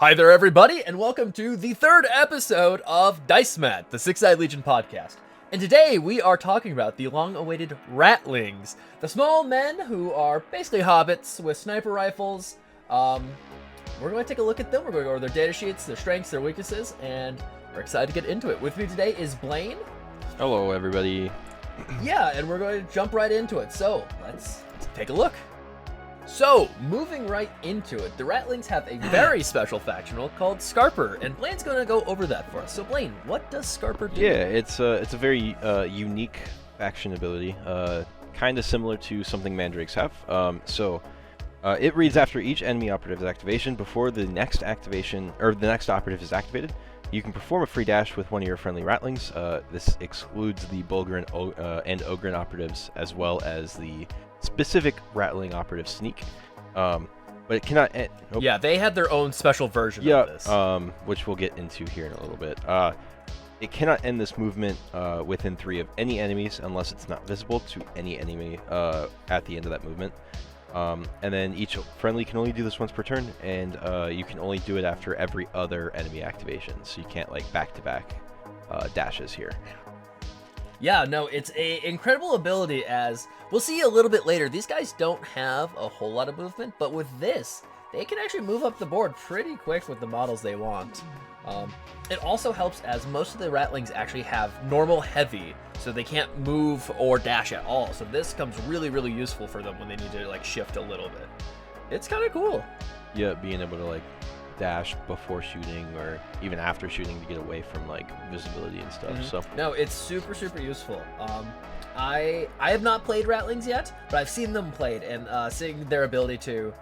Hi there, everybody, and welcome to the third episode of Dicemat, the Six-Eyed Legion podcast. And today we are talking about the long-awaited Ratlings, the small men who are basically hobbits with sniper rifles. We're going to take a look at them. We're going to go over their data sheets, their strengths, their weaknesses, and we're excited to get into it. With me today is Blayne. Hello, everybody. Yeah, and we're going to jump right into it. So let's take a look. So, moving right into it, the Ratlings have a very special factional called Scarper, and Blayne's going to go over that for us. So, Blayne, what does Scarper do? Yeah, it's a very unique faction ability, kind of similar to something mandrakes have. It reads after each enemy operative's activation before the next activation or the next operative is activated. You can perform a free dash with one of your friendly Ratlings. This excludes the Bulgrin and Ogrin operatives, as well as the specific Ratling operative Sneak. But it cannot end. Oh. Yeah, they had their own special version of this. Which we'll get into here in a little bit. It cannot end this movement within 3 of any enemies unless it's not visible to any enemy at the end of that movement. And then each friendly can only do this once per turn, and you can only do it after every other enemy activation, so you can't like back-to-back dashes here. Yeah, no, it's an incredible ability, as we'll see a little bit later. These guys don't have a whole lot of movement, but with this, they can actually move up the board pretty quick with the models they want. It also helps as most of the Ratlings actually have normal heavy, so they can't move or dash at all. So this comes really, really useful for them when they need to like shift a little bit. It's kind of cool. Yeah, being able to like dash before shooting or even after shooting to get away from like visibility and stuff. So no, it's super, super useful. I have not played Ratlings yet, but I've seen them played and seeing their ability to,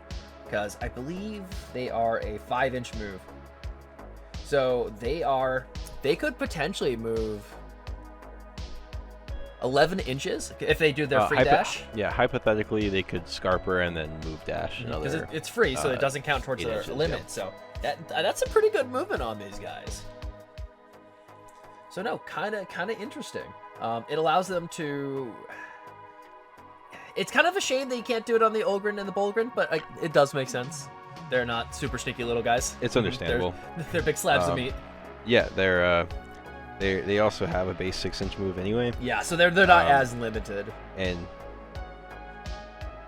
because I believe they are a 5-inch move. So they could potentially move 11 inches if they do their free dash. Yeah, hypothetically they could Scarper and then move dash. Because it's free, so it doesn't count towards their limit. Yeah. So that's a pretty good movement on these guys. So no, kind of interesting. It allows them to. It's kind of a shame that you can't do it on the Ogrin and the Bulgrin, but it does make sense. They're not super sneaky little guys. It's understandable. They're big slabs of meat. Yeah, they also have a base 6-inch move anyway. Yeah, so they're not as limited. And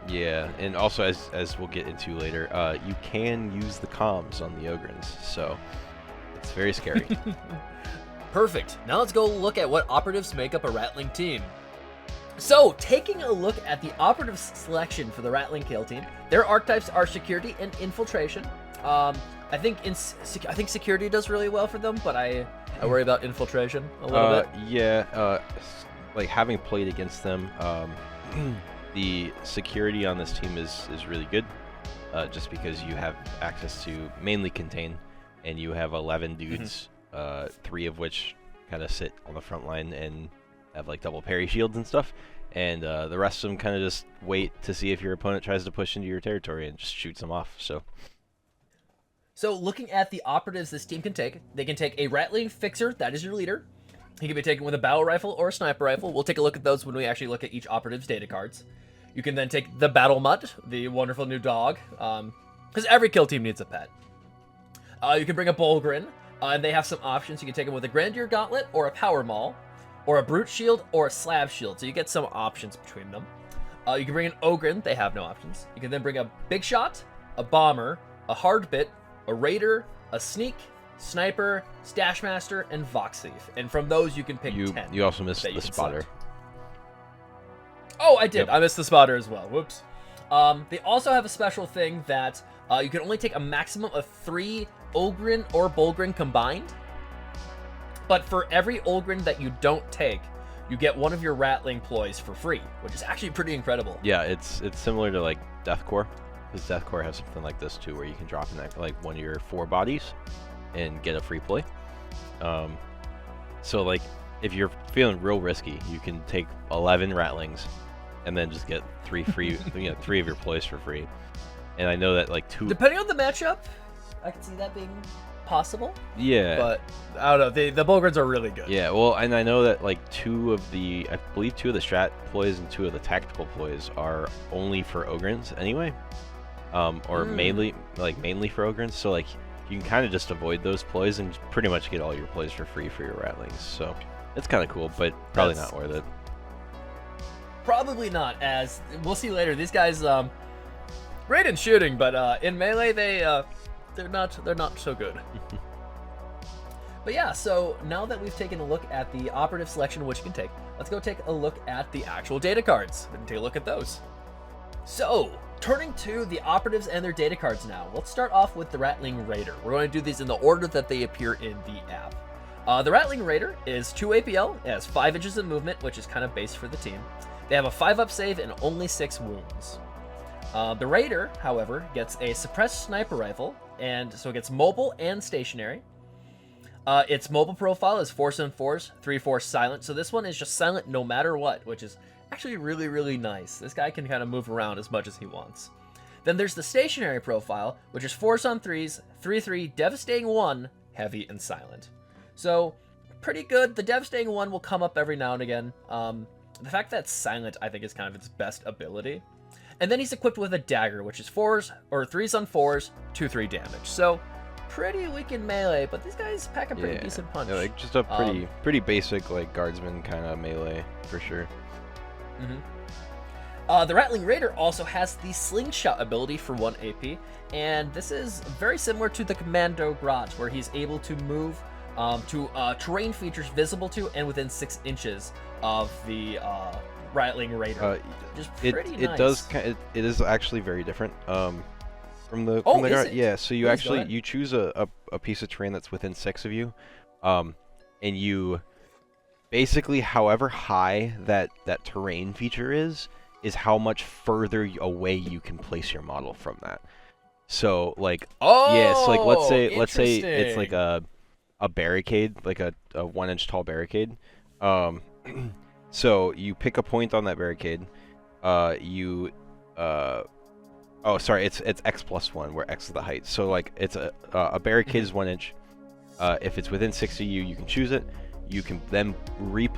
yeah, and also as we'll get into later, you can use the comms on the Ogrins, so it's very scary. Perfect. Now let's go look at what operatives make up a Ratling team. So, taking a look at the operative selection for the Ratling kill team, their archetypes are security and infiltration. I think security does really well for them, but I worry about infiltration a little bit. Yeah, like having played against them, the security on this team is really good, just because you have access to mainly contain, and you have 11 dudes, 3 of which kind of sit on the front line and have like double parry shields and stuff, and the rest of them kind of just wait to see if your opponent tries to push into your territory and just shoots them off. So looking at the operatives this team can take, they can take a Ratling Fixer, that is your leader. He can be taken with a battle rifle or a sniper rifle. We'll take a look at those when we actually look at each operative's data cards. You can then take the Battle Mutt, the wonderful new dog, because every kill team needs a pet. You can bring a Bulgrin, and they have some options. You can take them with a Grandeur Gauntlet or a Power Maul, or a Brute Shield or a Slab Shield, so you get some options between them. You can bring an Ogrin, they have no options. You can then bring a Big Shot, a Bomber, a Hard Bit, a Raider, a Sneak, Sniper, Stash Master, and Vox Thief. And from those you can pick 10. You also missed the Spotter. Oh, I did. Yep. I missed the Spotter as well. Whoops. They also have a special thing that you can only take a maximum of 3 Ogrin or Bulgrin combined. But for every Ogrin that you don't take, you get one of your Ratling Ploys for free, which is actually pretty incredible. Yeah, it's similar to like Deathcore, because Deathcore has something like this too, where you can drop in like one of your 4 bodies and get a free ploy. So like if you're feeling real risky, you can take 11 Ratlings and then just get 3 free, 3 of your ploys for free. And I know that like 2, depending on the matchup, I can see that being possible. Yeah, but I don't know, the Bulgrins are really good. Yeah, well, and I know that like I believe 2 of the strat ploys and 2 of the tactical ploys are only for Ogrins anyway, or mainly for Ogrins. So like you can kind of just avoid those ploys and pretty much get all your ploys for free for your Ratlings. So it's kind of cool, but probably not worth it. Probably not, as we'll see later. These guys, great in shooting, but in melee they're not so good. But yeah, so now that we've taken a look at the operative selection, which you can take, let's go take a look at the actual data cards and take a look at those. So, turning to the operatives and their data cards now, let's start off with the Ratling Raider. We're going to do these in the order that they appear in the app. The Ratling Raider is 2 APL, it has 5 inches of movement, which is kind of base for the team. They have a 5-up save and only 6 wounds. The Raider, however, gets a suppressed sniper rifle, and so it gets mobile and stationary. Its mobile profile is 4-on-4s, 3-4 silent, so this one is just silent no matter what, which is actually really, really nice. This guy can kind of move around as much as he wants. Then there's the stationary profile, which is 4-on-3s, 3-3, devastating 1, heavy, and silent. So, pretty good. The devastating 1 will come up every now and again. The fact that it's silent, I think, is kind of its best ability. And then he's equipped with a dagger, which is 3s-on-4s, 2-3 damage. So, pretty weak in melee, but these guys pack a pretty decent punch. Yeah, like just a pretty basic like guardsman kind of melee for sure. The Ratling Raider also has the slingshot ability for 1 AP, and this is very similar to the Commando Grot, where he's able to move to terrain features visible to and within 6 inches of the Ratling Raider. Just pretty nice. It is actually very different. From the Grot, yeah. So you choose a piece of terrain that's within 6 of you, and you basically, however high that terrain feature is how much further away you can place your model from that. So like, so like let's say it's like a barricade, like a 1-inch tall barricade. So you pick a point on that barricade. Oh, sorry, it's x+1, where x is the height. So like it's a barricade is 1 inch. If it's within 6 of you, you can choose it. You can then you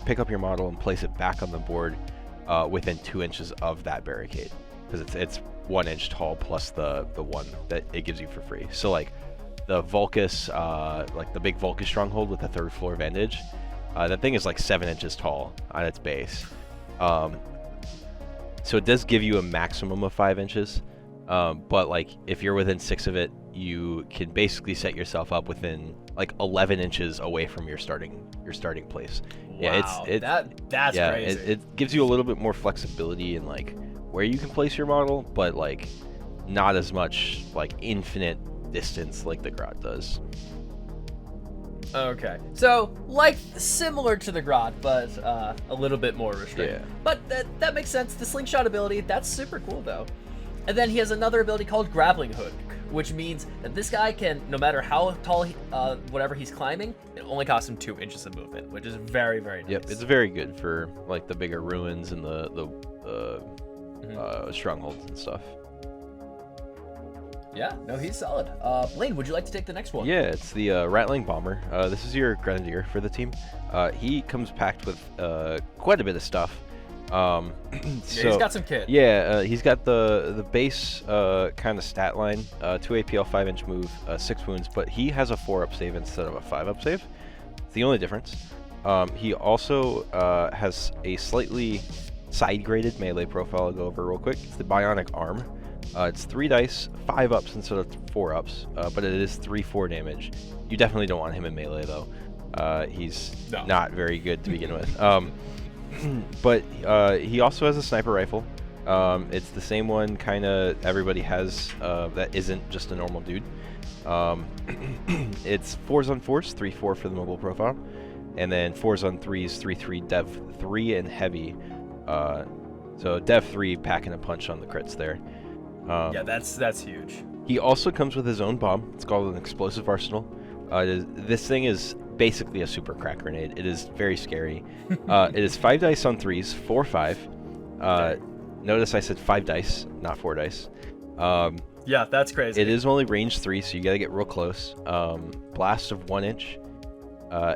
pick up your model and place it back on the board within 2 inches of that barricade, because it's 1 inch tall plus the 1 that it gives you for free. So like the Vulcus, like the big Vulcus stronghold with the 3rd floor vantage, that thing is like 7 inches tall on its base. So it does give you a maximum of 5 inches, but like if you're within 6 of it, you can basically set yourself up within like 11 inches away from your starting place. Yeah, wow, that's crazy. It gives you a little bit more flexibility in like where you can place your model, but like not as much like infinite distance like the Grot does. Okay, so like similar to the Grot, but a little bit more restricted. Yeah. But that makes sense. The slingshot ability, that's super cool though. And then he has another ability called Grappling Hook, which means that this guy can, no matter how tall whatever he's climbing, it only costs him 2 inches of movement, which is very, very nice. Yep, it's very good for like the bigger ruins and the strongholds and stuff. Yeah, no, he's solid. Blayne, would you like to take the next one? Yeah, it's the Ratling Bomber. This is your Grenadier for the team. He comes packed with quite a bit of stuff. So, he's got some kit. Yeah, he's got the base kind of stat line, 2 APL, 5-inch move, 6 wounds, but he has a 4-up save instead of a 5-up save. It's the only difference. He also has a slightly side-graded melee profile I'll go over real quick. It's the Bionic Arm. It's 3 dice, 5 ups instead of 4 ups, but it is 3-4 damage. You definitely don't want him in melee though. He's not very good to begin with. But he also has a sniper rifle. It's the same one kind of everybody has that isn't just a normal dude. It's 4s-on-4s, 3-4 for the mobile profile, and then 4s-on-3s, 3-3 dev 3 and heavy. So dev 3 packing a punch on the crits there. Yeah, that's huge. He also comes with his own bomb. It's called an explosive arsenal. This thing is basically a super crack grenade. It is very scary. It is 5 dice on 3s, 4-5. Notice I said 5 dice, not 4 dice. Yeah, that's crazy. It is only range 3, so you gotta get real close. Blast of 1 inch.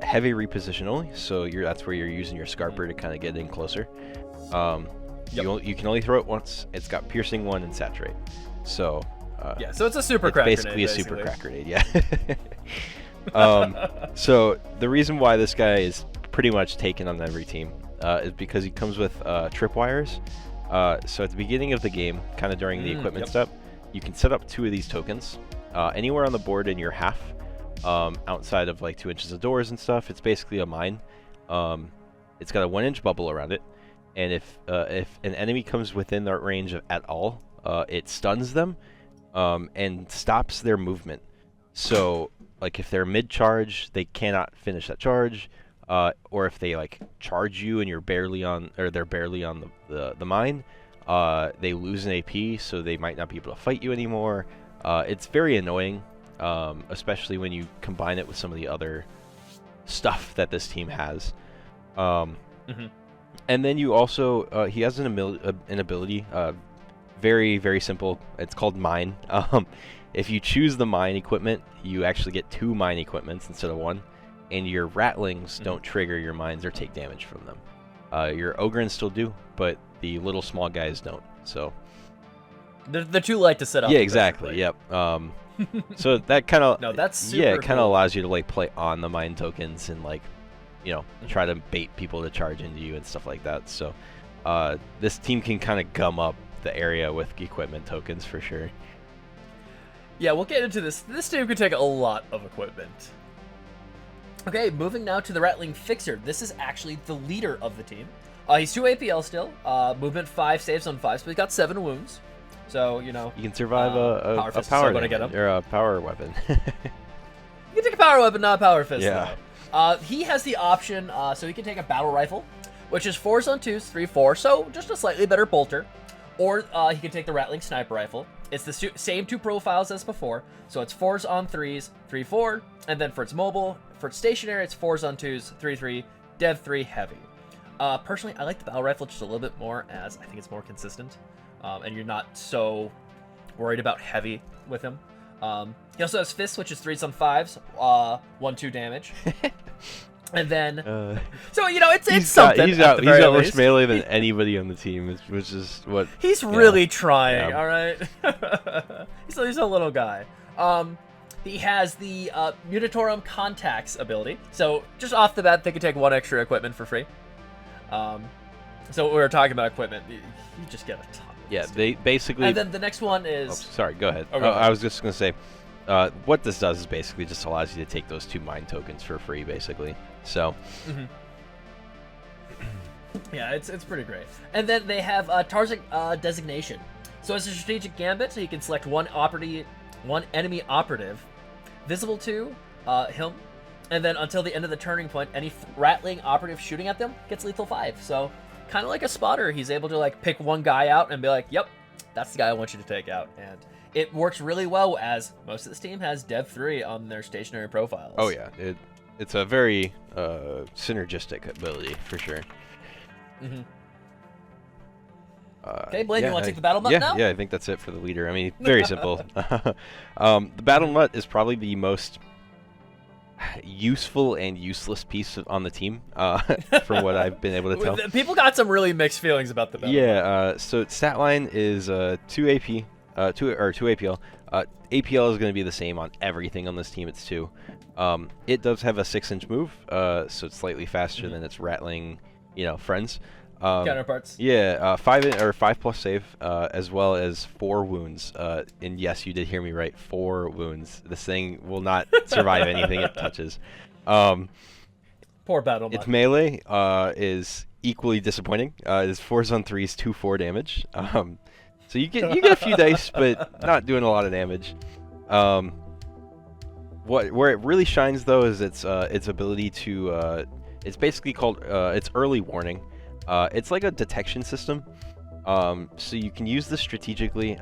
Heavy reposition only, so that's where you're using your Scarper to kind of get in closer. You can only throw it once. It's got piercing 1 and saturate. So Yeah, so it's a super it's crack basically grenade, a super crack grenade, yeah. So the reason why this guy is pretty much taken on every team is because he comes with tripwires. So at the beginning of the game, kind of during the equipment step, you can set up 2 of these tokens anywhere on the board in your half, outside of like 2 inches of doors and stuff. It's basically a mine. It's got a 1-inch bubble around it, and if an enemy comes within that range at all, it stuns them and stops their movement. So like if they're mid-charge, they cannot finish that charge, or if they like charge you and you're barely on, or they're barely on the mine, they lose an AP, so they might not be able to fight you anymore. It's very annoying, especially when you combine it with some of the other stuff that this team has. And then you also, he has an ability, very, very simple. It's called Mine. If you choose the Mine equipment, you actually get 2 Mine equipments instead of 1. And your Ratlings don't trigger your mines or take damage from them. Your Ogrins still do, but the little small guys don't. So they're too light to set up. Yeah, exactly. Yep. So that kind of that's super it kind of cool. allows you to like play on the mine tokens and like, you know, try to bait people to charge into you and stuff like that. So this team can kind of gum up the area with equipment tokens for sure. Yeah, we'll get into this. This team could take a lot of equipment. Okay, moving now to the Ratling Fixer. This is actually the leader of the team. He's 2 APL still. Movement 5, saves on 5, so he's got 7 wounds. So, you know, You can survive a fist is power still gonna get him. or a power weapon. You can take a power weapon, not a power fist. Yeah. Though. He has the option, so he can take a battle rifle, which is 4s on 2s, 3-4, so just a slightly better bolter. Or he can take the Ratling sniper rifle. It's the same 2 profiles as before, so it's 4s on 3s, 3-4, and then for its mobile, for its stationary, it's 4s on 2s, 3-3, Dev 3 heavy. Personally, I like the battle rifle just a little bit more, as I think it's more consistent, and you're not so worried about heavy with him. He also has fists, which is 3s on 5s, 1-2 damage. And then, so you know, it's something. He's got worse melee than anybody on the team, which is what he's really trying. Yeah. All right, he's a little guy. He has the Munitorum Contacts ability. So just off the bat, they can take 1 extra equipment for free. So we were talking about equipment. You just get a ton. Yeah, they basically. And then the next one is. Oh, sorry, go ahead. Oh, go ahead. I was just gonna say, what this does is basically just allows you to take those 2 mine tokens for free, basically. So. Yeah, it's pretty great. And then they have Tarzik designation. So it's a strategic gambit, so you can select one enemy operative, visible to him, and then until the end of the turning point, any Ratling operative shooting at them gets lethal 5. So kind of like a spotter, he's able to like pick one guy out and be like, "Yep, that's the guy I want you to take out." And it works really well, as most of this team has Dev 3 on their stationary profiles. Oh yeah, it's a very synergistic ability for sure. Okay, Blayne, you want to take the battle nut now? Yeah, I think that's it for the leader. I mean, very simple. The battle nut is probably the most useful and useless piece on the team, from what I've been able to tell. People got some really mixed feelings about the battle nut. Yeah, so stat line is 2 AP, 2 APL. APL is going to be the same on everything on this team. It's 2. It does have a 6-inch move, so it's slightly faster than its Ratling, friends. Counterparts. Yeah, 5+ save, as well as 4 wounds. And yes, you did hear me right. 4 wounds. This thing will not survive anything it touches. Poor battle. Its melee is equally disappointing. It's 4s on 3s, 2-4 damage. So you get a few dice, but not doing a lot of damage. Where it really shines though is its ability to. It's basically called its early warning. It's like a detection system, so you can use this strategically.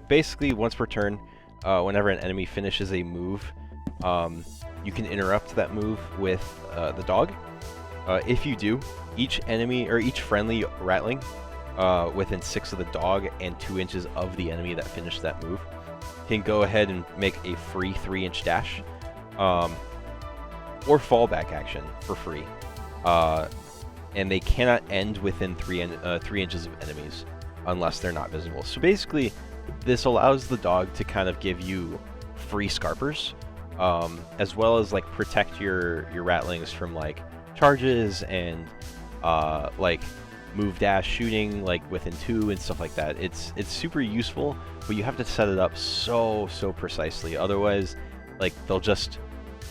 Basically, once per turn, whenever an enemy finishes a move, you can interrupt that move with the dog. If you do, each enemy or each friendly Ratling within 6 of the dog and 2 inches of the enemy that finished that move can go ahead and make a free 3-inch dash, or fallback action for free. And they cannot end within 3 inches of enemies unless they're not visible. So basically, this allows the dog to kind of give you free scarpers, as well as like protect your Ratlings from like charges and like move dash shooting like within 2 and stuff like that. It's super useful, but you have to set it up so precisely. Otherwise, like they'll just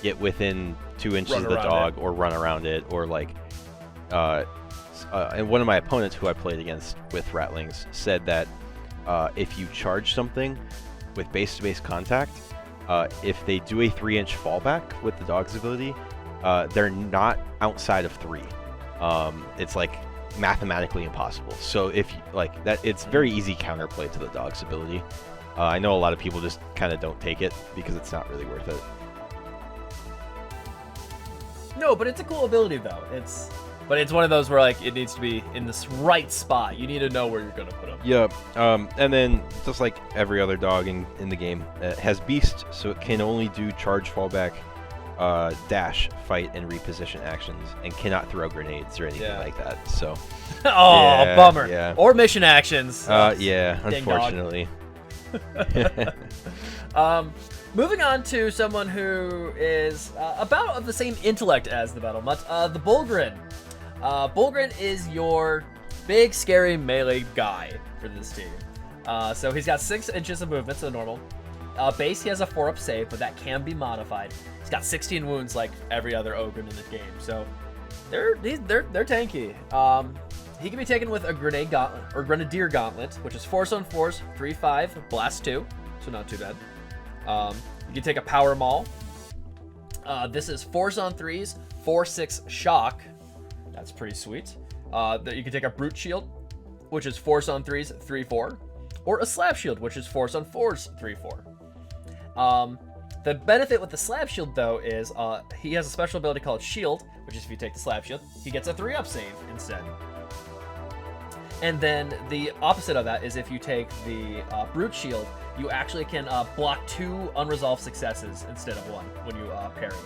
get within 2 inches of the dog or run around it, or like and one of my opponents who I played against with Ratlings said that if you charge something with base-to-base contact, if they do a 3-inch fallback with the dog's ability, they're not outside of 3. It's like mathematically impossible. So if like that, it's very easy counterplay to the dog's ability. I know a lot of people just kind of don't take it because it's not really worth it. No, but it's a cool ability though. But it's one of those where like it needs to be in this right spot. You need to know where you're gonna put them. Yeah. And then just like every other dog in the game, it has Beast, so it can only do charge, fallback, dash, fight, and reposition actions, and cannot throw grenades or anything like that. So. Oh, yeah, bummer. Yeah. Or mission actions. Yeah, unfortunately. Moving on to someone who is about of the same intellect as the Battle Mutt, the Bullgrin. Bullgrin is your big, scary melee guy for this team. So he's got 6 inches of movement, so normal. Base, he has a 4-up save, but that can be modified. He's got 16 wounds like every other Ogren in the game, so they're tanky. He can be taken with a Grenade Gauntlet, or Grenadier Gauntlet, which is Force on Force, 3/5, Blast 2, so not too bad. You can take a Power Maul. This is Force on 3s, 4/6 Shock. That's pretty sweet. That you can take a Brute Shield, which is Force on 3s, 3/4, or a Slap Shield, which is Force on 4s, 3/4. The benefit with the Slap Shield, though, is he has a special ability called Shield, which is if you take the Slap Shield, he gets a 3-up save instead. And then the opposite of that is if you take the Brute Shield, you actually can block 2 unresolved successes instead of 1 when you parry.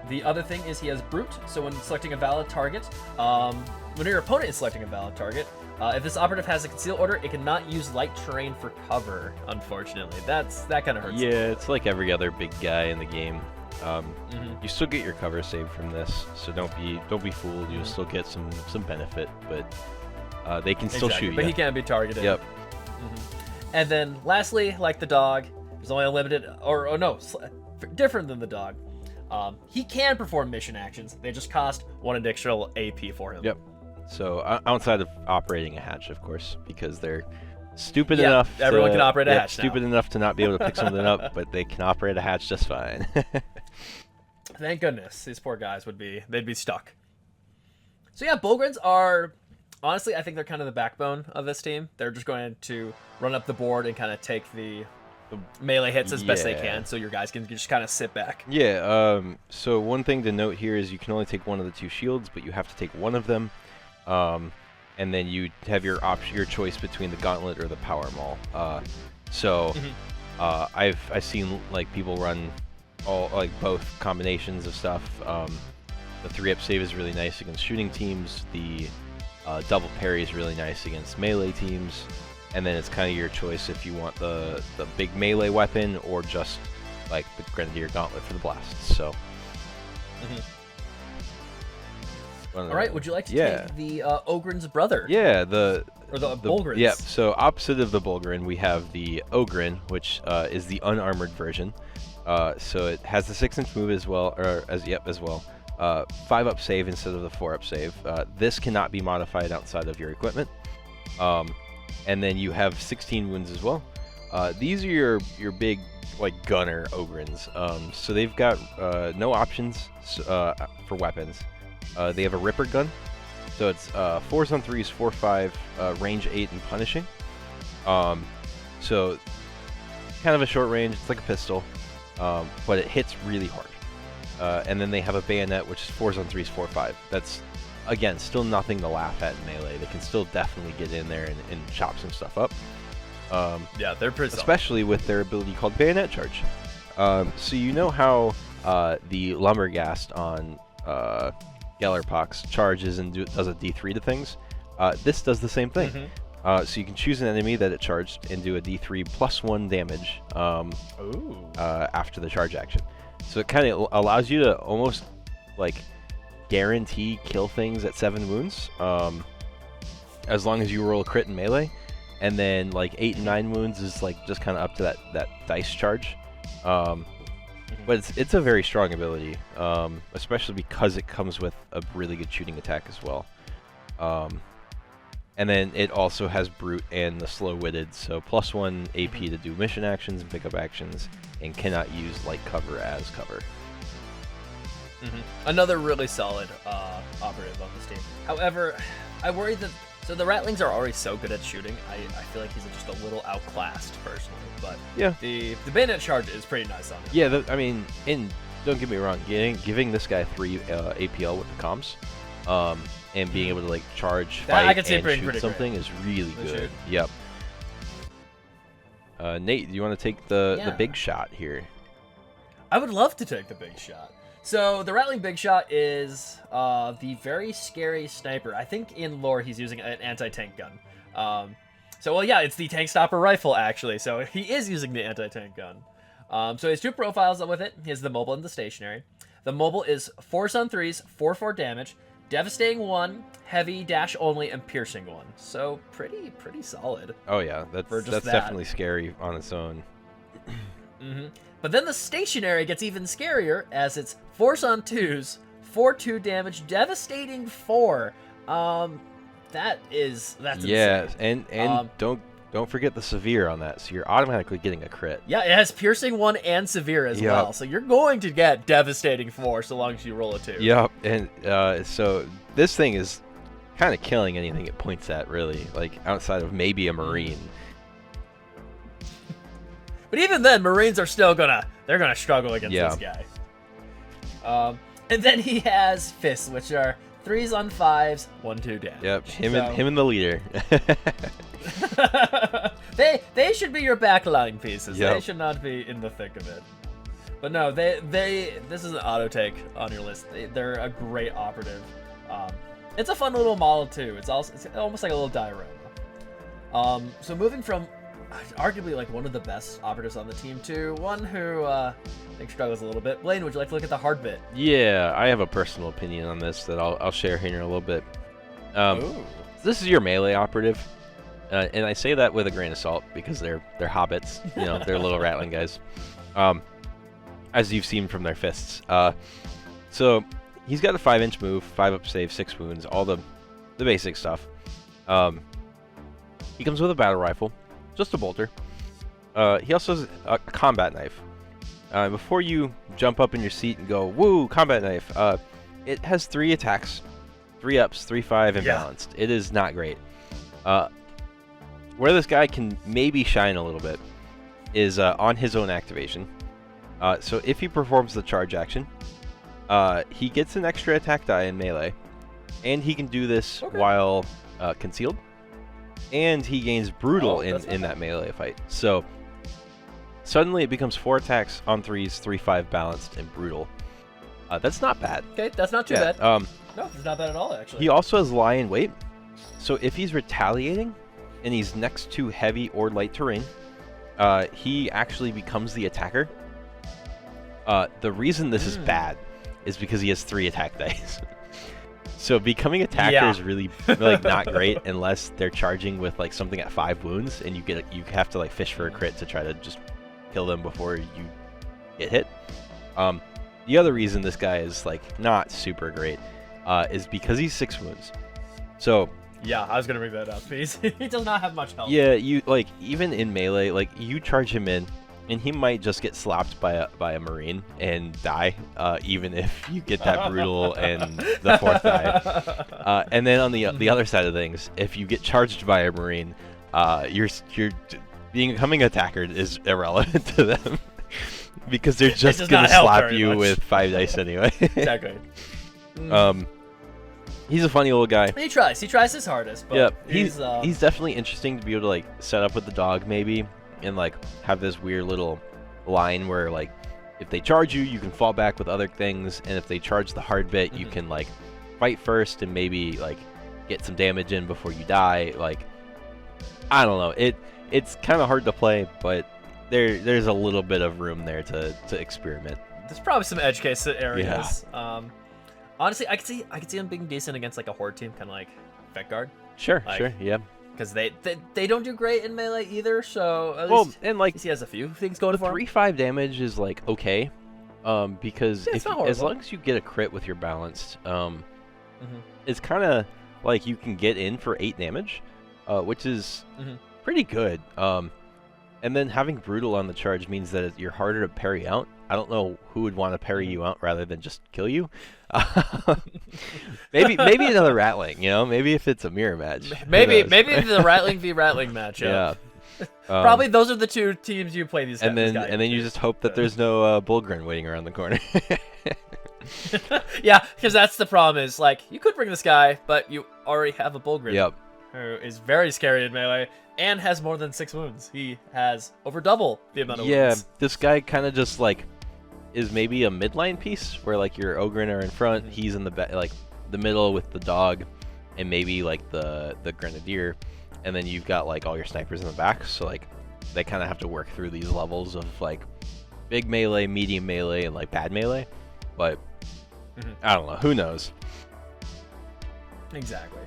The other thing is he has Brute, so when selecting a valid target, when your opponent is selecting a valid target, if this operative has a conceal order, it cannot use light terrain for cover, unfortunately. That kind of hurts. Yeah, it's like every other big guy in the game. You still get your cover save from this, so don't be fooled. You'll still get some benefit, but they can still shoot you. But he can't be targeted. Yep. And then lastly, like the dog, there's only a limited, or no, different than the dog. He can perform mission actions. They just cost 1 additional AP for him. Yep. So outside of operating a hatch, of course, because they're stupid enough. Everyone can operate a hatch. Stupid enough to not be able to pick something up, but they can operate a hatch just fine. Thank goodness. These poor guys they'd be stuck. So yeah, Bullgrins are, honestly, I think they're kind of the backbone of this team. They're just going to run up the board and kind of take the melee hits as best they can, so your guys can just kind of sit back. Yeah, so one thing to note here is you can only take one of the 2 shields, but you have to take one of them. And then you have your choice between the Gauntlet or the Power Maul. I've seen like people run all like both combinations of stuff. The 3-up save is really nice against shooting teams. The double parry is really nice against melee teams. And then it's kind of your choice if you want the big melee weapon or just like the Grenadier Gauntlet for the blasts. So. All right, would you like to take the Ogren's brother? Yeah, or the Bullgrins. Yep. So opposite of the Bullgrin, we have the Ogren, which is the unarmored version. So it has the 6-inch move as well, as well. 5-up save instead of the 4-up save. This cannot be modified outside of your equipment. And then you have 16 wounds as well. These are your big like gunner Ogrins. So they've got no options for weapons. They have a Ripper gun, so it's 4s on 3s, 4/5, range 8 and punishing. So kind of a short range. It's like a pistol, but it hits really hard. And then they have a bayonet, which is 4s on 3s, 4/5. That's again still nothing to laugh at in melee. They can still definitely get in there and chop some stuff up. Yeah, they're pretty solid. Especially with their ability called Bayonet Charge. So you know how the Lumberghast on Gellerpox charges and does a D3 to things? This does the same thing. So you can choose an enemy that it charged and do a D3 +1 damage after the charge action. So it kind of allows you to almost like guarantee kill things at 7 wounds, as long as you roll a crit in melee, and then like 8 and 9 wounds is like just kind of up to that dice charge. But it's a very strong ability, especially because it comes with a really good shooting attack as well. And then it also has Brute and the Slow-Witted, so +1 AP to do mission actions and pickup actions, and cannot use light cover as cover. Another really solid operative on this team. However, I worry that so the Ratlings are already so good at shooting. I feel like he's just a little outclassed personally. But yeah, the bayonet charge is pretty nice on him. Yeah, I mean, and don't get me wrong, giving this guy 3 APL with the comms, and being able to like charge, fight, and shoot something is really good. Yep. Nate, do you want to take the big shot here? I would love to take the big shot. So the Ratling Big Shot is the very scary sniper. I think in lore he's using an anti-tank gun. So well, yeah, it's the tank stopper rifle actually. So he is using the anti-tank gun. So he has 2 profiles with it. He has the mobile and the stationary. The mobile is Force on 3s, 4/4 damage, devastating 1, heavy, dash only, and piercing 1. So pretty solid. Oh yeah, that's definitely scary on its own. But then the stationary gets even scarier as it's Force on 2s, 4/2 damage, devastating 4. That's yeah, insane. and don't forget the severe on that. So you're automatically getting a crit. Yeah, it has piercing 1 and severe as well. So you're going to get devastating 4 so long as you roll a 2. Yep, and so this thing is kind of killing anything it points at, really. Like outside of maybe a Marine. But even then, Marines are still gonna struggle against this guy. And then he has fists, which are 3s on 5s, 1/2 damage. Yep, him and the leader. they should be your backline pieces. Yep. They should not be in the thick of it. But no, this is an auto take on your list. They're a great operative. It's a fun little model too. It's almost like a little diorama. So moving from arguably like one of the best operatives on the team to one who I think struggles a little bit. Blayne, would you like to look at the hard bit? Yeah, I have a personal opinion on this that I'll share here in a little bit. This is your melee operative, and I say that with a grain of salt because they're hobbits, you know, they're little Ratling guys, as you've seen from their fists. So he's got a 5-inch move, 5 up save, 6 wounds, all the basic stuff. He comes with a battle rifle. Just a bolter. He also has a combat knife. Before you jump up in your seat and go, woo, combat knife, it has 3 attacks, 3 ups, 3/5, and balanced. It is not great. Where this guy can maybe shine a little bit is on his own activation. So if he performs the charge action, he gets an extra attack die in melee, and he can do this while concealed. And he gains Brutal in that melee fight. So suddenly it becomes 4 attacks on 3s, 3/5 balanced, and Brutal. That's not bad. Okay, that's not too bad. No, it's not bad at all, actually. He also has Lie in Wait. So if he's retaliating and he's next to heavy or light terrain, he actually becomes the attacker. The reason this is bad is because he has 3 attack dice. So becoming attacker is really like not great unless they're charging with like something at 5 wounds, and you have to like fish for a crit to try to just kill them before you get hit. The other reason this guy is like not super great is because he's 6 wounds. So yeah, I was gonna bring that up. He does not have much health. Yeah, you like even in melee, like you charge him in, and he might just get slapped by a Marine and die, even if you get that Brutal and the 4th die. And then on the other side of things, if you get charged by a Marine, you're becoming attacker is irrelevant to them because they're just gonna slap you with 5 dice anyway. Exactly. He's a funny little guy. He tries his hardest. But yeah, he's definitely interesting to be able to like set up with the dog maybe. And like have this weird little line where like if they charge you, you can fall back with other things, and if they charge the hard bit, you can like fight first and maybe like get some damage in before you die. Like I don't know. It's kind of hard to play, but there's a little bit of room there to experiment. There's probably some edge case areas. Yeah. Honestly, I could see him being decent against like a horde team, kind of like Vanguard. Sure, like, sure, yeah. Because they don't do great in melee either, so at least and like he has a few things going for him. 3-5 damage is like okay, because as long as you get a crit with your balanced, it's kind of like you can get in for 8 damage, which is pretty good. And then having brutal on the charge means that you're harder to parry out. I don't know who would want to parry you out rather than just kill you. maybe another Ratling, you know? Maybe if it's a mirror match. Maybe the Ratling v Ratling match. Yeah. Probably those are the two teams you play these. And then you just hope that there's no Bullgrin waiting around the corner. Yeah, because that's the problem. Is like you could bring this guy, but you already have a Bullgrin. Yep. Who is very scary in melee and has more than 6 wounds. He has over double the amount of wounds. Yeah, this guy kind of just like is maybe a midline piece where like your Ogren are in front, he's in the the middle with the dog, and maybe like the Grenadier, and then you've got like all your snipers in the back. So like they kind of have to work through these levels of like big melee, medium melee, and like bad melee. But I don't know. Who knows? Exactly.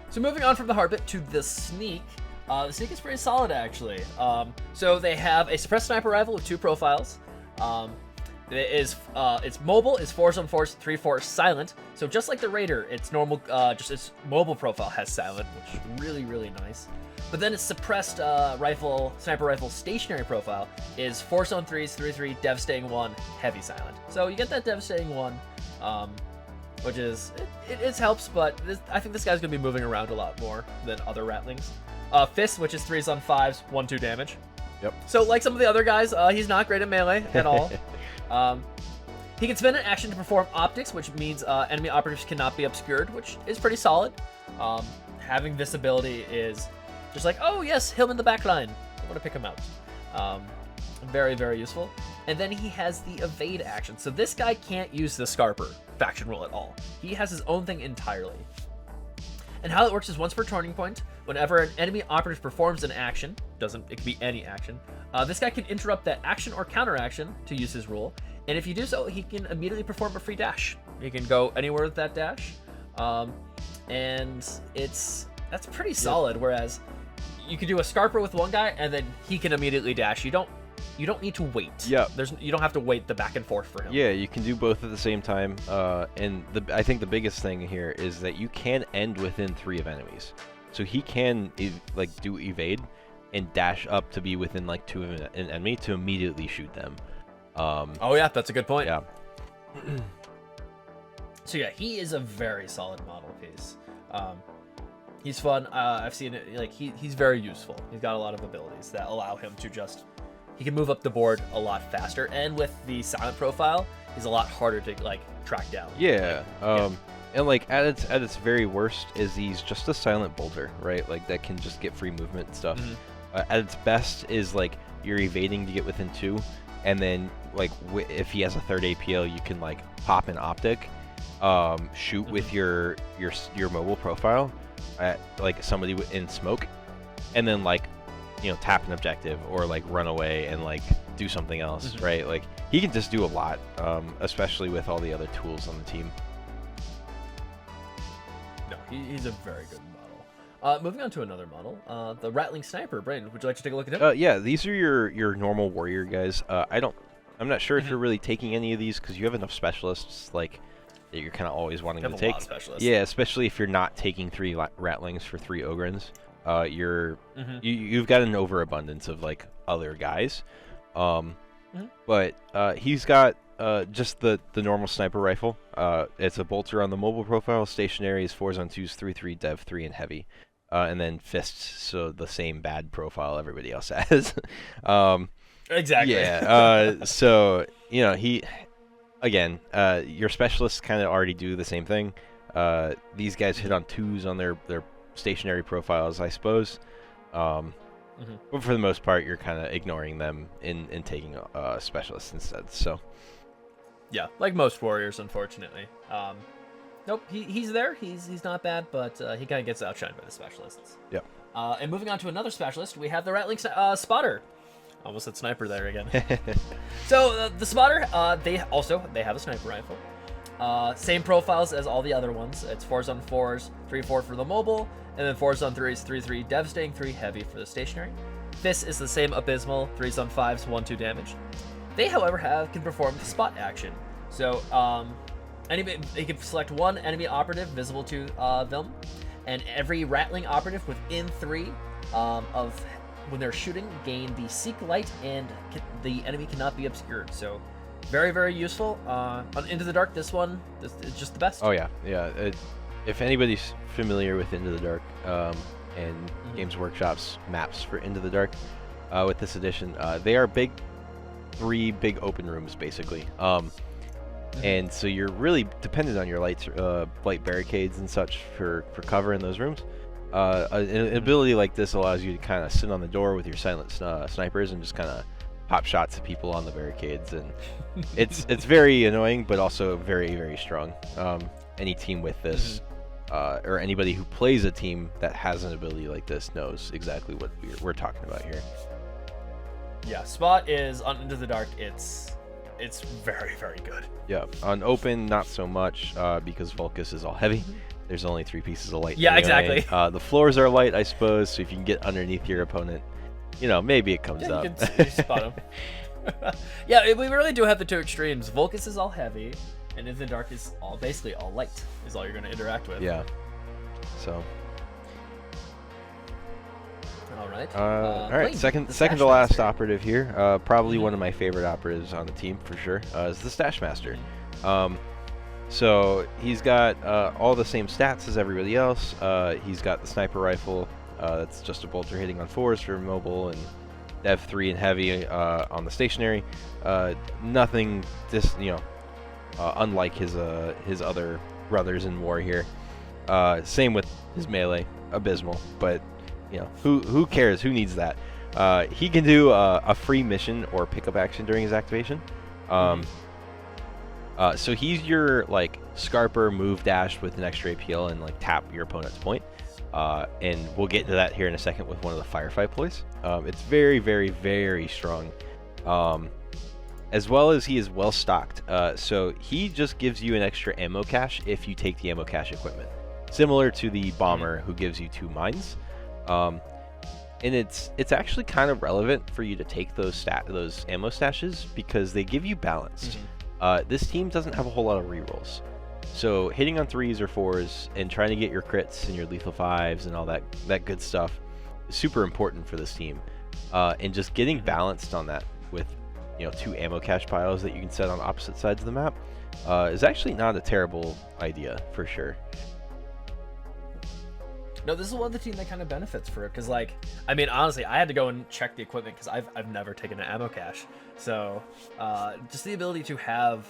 So moving on from the Hardbit to the Sneak. The Sneak is pretty solid, actually. So they have a suppressed sniper rifle with 2 profiles. It's mobile, it's 4 on 4, 3/4 silent. So just like the Raider, its normal, just its mobile profile has silent, which is really, really nice. But then its suppressed sniper rifle stationary profile is 4 on 3s, 3/3, devastating 1, heavy silent. So you get that devastating 1. Which is, it helps, but I think this guy's going to be moving around a lot more than other Ratlings. Fist, which is 3s on 5s, 1/2 damage. Yep. So like some of the other guys, he's not great at melee at all. He can spend an action to perform optics, which means enemy operatives cannot be obscured, which is pretty solid. Having this ability is just like, oh yes, him in the back line. I'm going to pick him out. Very, very useful. And then he has the evade action. So this guy can't use the Scarper faction rule at all. He has his own thing entirely. And how it works is once per turning point, whenever an enemy operative performs an action, it can be any action, this guy can interrupt that action or counter action to use his rule. And if you do so, he can immediately perform a free dash. He can go anywhere with that dash. And that's pretty solid. Whereas you could do a Scarper with one guy and then he can immediately dash. You don't need to wait. Yeah. You don't have to wait the back and forth for him. Yeah, you can do both at the same time. And I think the biggest thing here is that you can end within 3 of enemies. So he can do evade and dash up to be within like 2 of an enemy to immediately shoot them. Oh yeah, that's a good point. Yeah. So yeah, he is a very solid model piece. He's fun. I've seen it. Like he's very useful. He's got a lot of abilities that allow him to he can move up the board a lot faster, and with the silent profile, he's a lot harder to like track down. Yeah. And like at its very worst is he's just a silent bolter, right? Like that can just get free movement and stuff. At its best is like you're evading to get within 2, and then like if he has a 3rd APL, you can like pop an optic, shoot with your mobile profile at like somebody in smoke, and then like tap an objective or like run away and like do something else, right? Like he can just do a lot, especially with all the other tools on the team. No, he's a very good model. Moving on to another model, the Ratling Sniper. Blayne, would you like to take a look at him? Yeah, these are your normal warrior guys. I'm not sure if you're really taking any of these because you have enough specialists like that you're kind of always wanting to take. A lot of specialists. Yeah, especially if you're not taking 3 Ratlings for 3 Ogrins. You've got an overabundance of like other guys, but he's got just the normal sniper rifle. It's a bolter on the mobile profile. Stationary is 4s on 2s, 3/3, dev 3, and heavy, and then fists. So the same bad profile everybody else has. Exactly. Yeah. So he again, your specialists kind of already do the same thing. These guys hit on 2s on their stationary profiles, I suppose. But for the most part, you're kind of ignoring them in taking specialists instead. So yeah, like most warriors, unfortunately. Nope, he's there. He's not bad, but he kind of gets outshined by the specialists. Yep. And moving on to another specialist, we have the Rattling Spotter. Almost said sniper there again. So the Spotter, they have a sniper rifle. Same profiles as all the other ones. It's 4s on 4s, 3-4 for the mobile, and then 4s on 3s, 3-3 devastating, 3 heavy for the stationary. Fist is the same abysmal, 3s on 5s, 1-2 damage. They, however, can perform the spot action. So they can select one enemy operative visible to them, and every Rattling operative within 3 of when they're shooting gain the Seek Light, and the enemy cannot be obscured. So very, very useful. On Into the Dark, this is just the best. Oh yeah, yeah. If anybody's familiar with Into the Dark and Games Workshop's maps for Into the Dark, with this edition, they are 3 big open rooms basically. And so you're really dependent on your light barricades and such for cover in those rooms. An ability like this allows you to kind of sit on the door with your silent snipers and just kind of pop shots at people on the barricades, and it's very annoying, but also very, very strong. Any team with this, or anybody who plays a team that has an ability like this knows exactly what we're talking about here. Yeah, Spot is on Into the Dark. It's very, very good. Yeah, on open not so much because Vulcus is all heavy. There's only 3 pieces of light. Yeah, anyway. exactly. The floors are light, I suppose, so if you can get underneath your opponent, maybe it comes up. You can spot him. Yeah, we really do have the 2 extremes. Vulcus is all heavy, and Into the Dark is basically all light, is all you're going to interact with. Yeah. So. All right. All right. Blayne, second to last operative here. Probably one of my favorite operatives on the team for sure. Is the Stash Master. So he's got all the same stats as everybody else. He's got the sniper rifle. That's just a bolter hitting on 4s for mobile, and Dev 3 and heavy on the stationary. Nothing unlike his other brothers in war here. Same with his melee, abysmal, but who cares? Who needs that? He can do a free mission or pickup action during his activation. So he's your Scarper move dash with an extra APL and tap your opponent's point. And we'll get into that here in a second with one of the firefight ploys. It's very, very, very strong. As well as he is well stocked. So he just gives you an extra ammo cache if you take the ammo cache equipment. Similar to the bomber who gives you 2 mines. And it's actually kind of relevant for you to take those ammo stashes because they give you balance. This team doesn't have a whole lot of rerolls. So hitting on 3s or 4s and trying to get your crits and your lethal 5s and all that good stuff is super important for this team. And just getting balanced on that with 2 ammo cache piles that you can set on opposite sides of the map is actually not a terrible idea for sure. No, this is one of the team that kind of benefits for it, because honestly, I had to go and check the equipment because I've never taken an ammo cache. So just the ability to have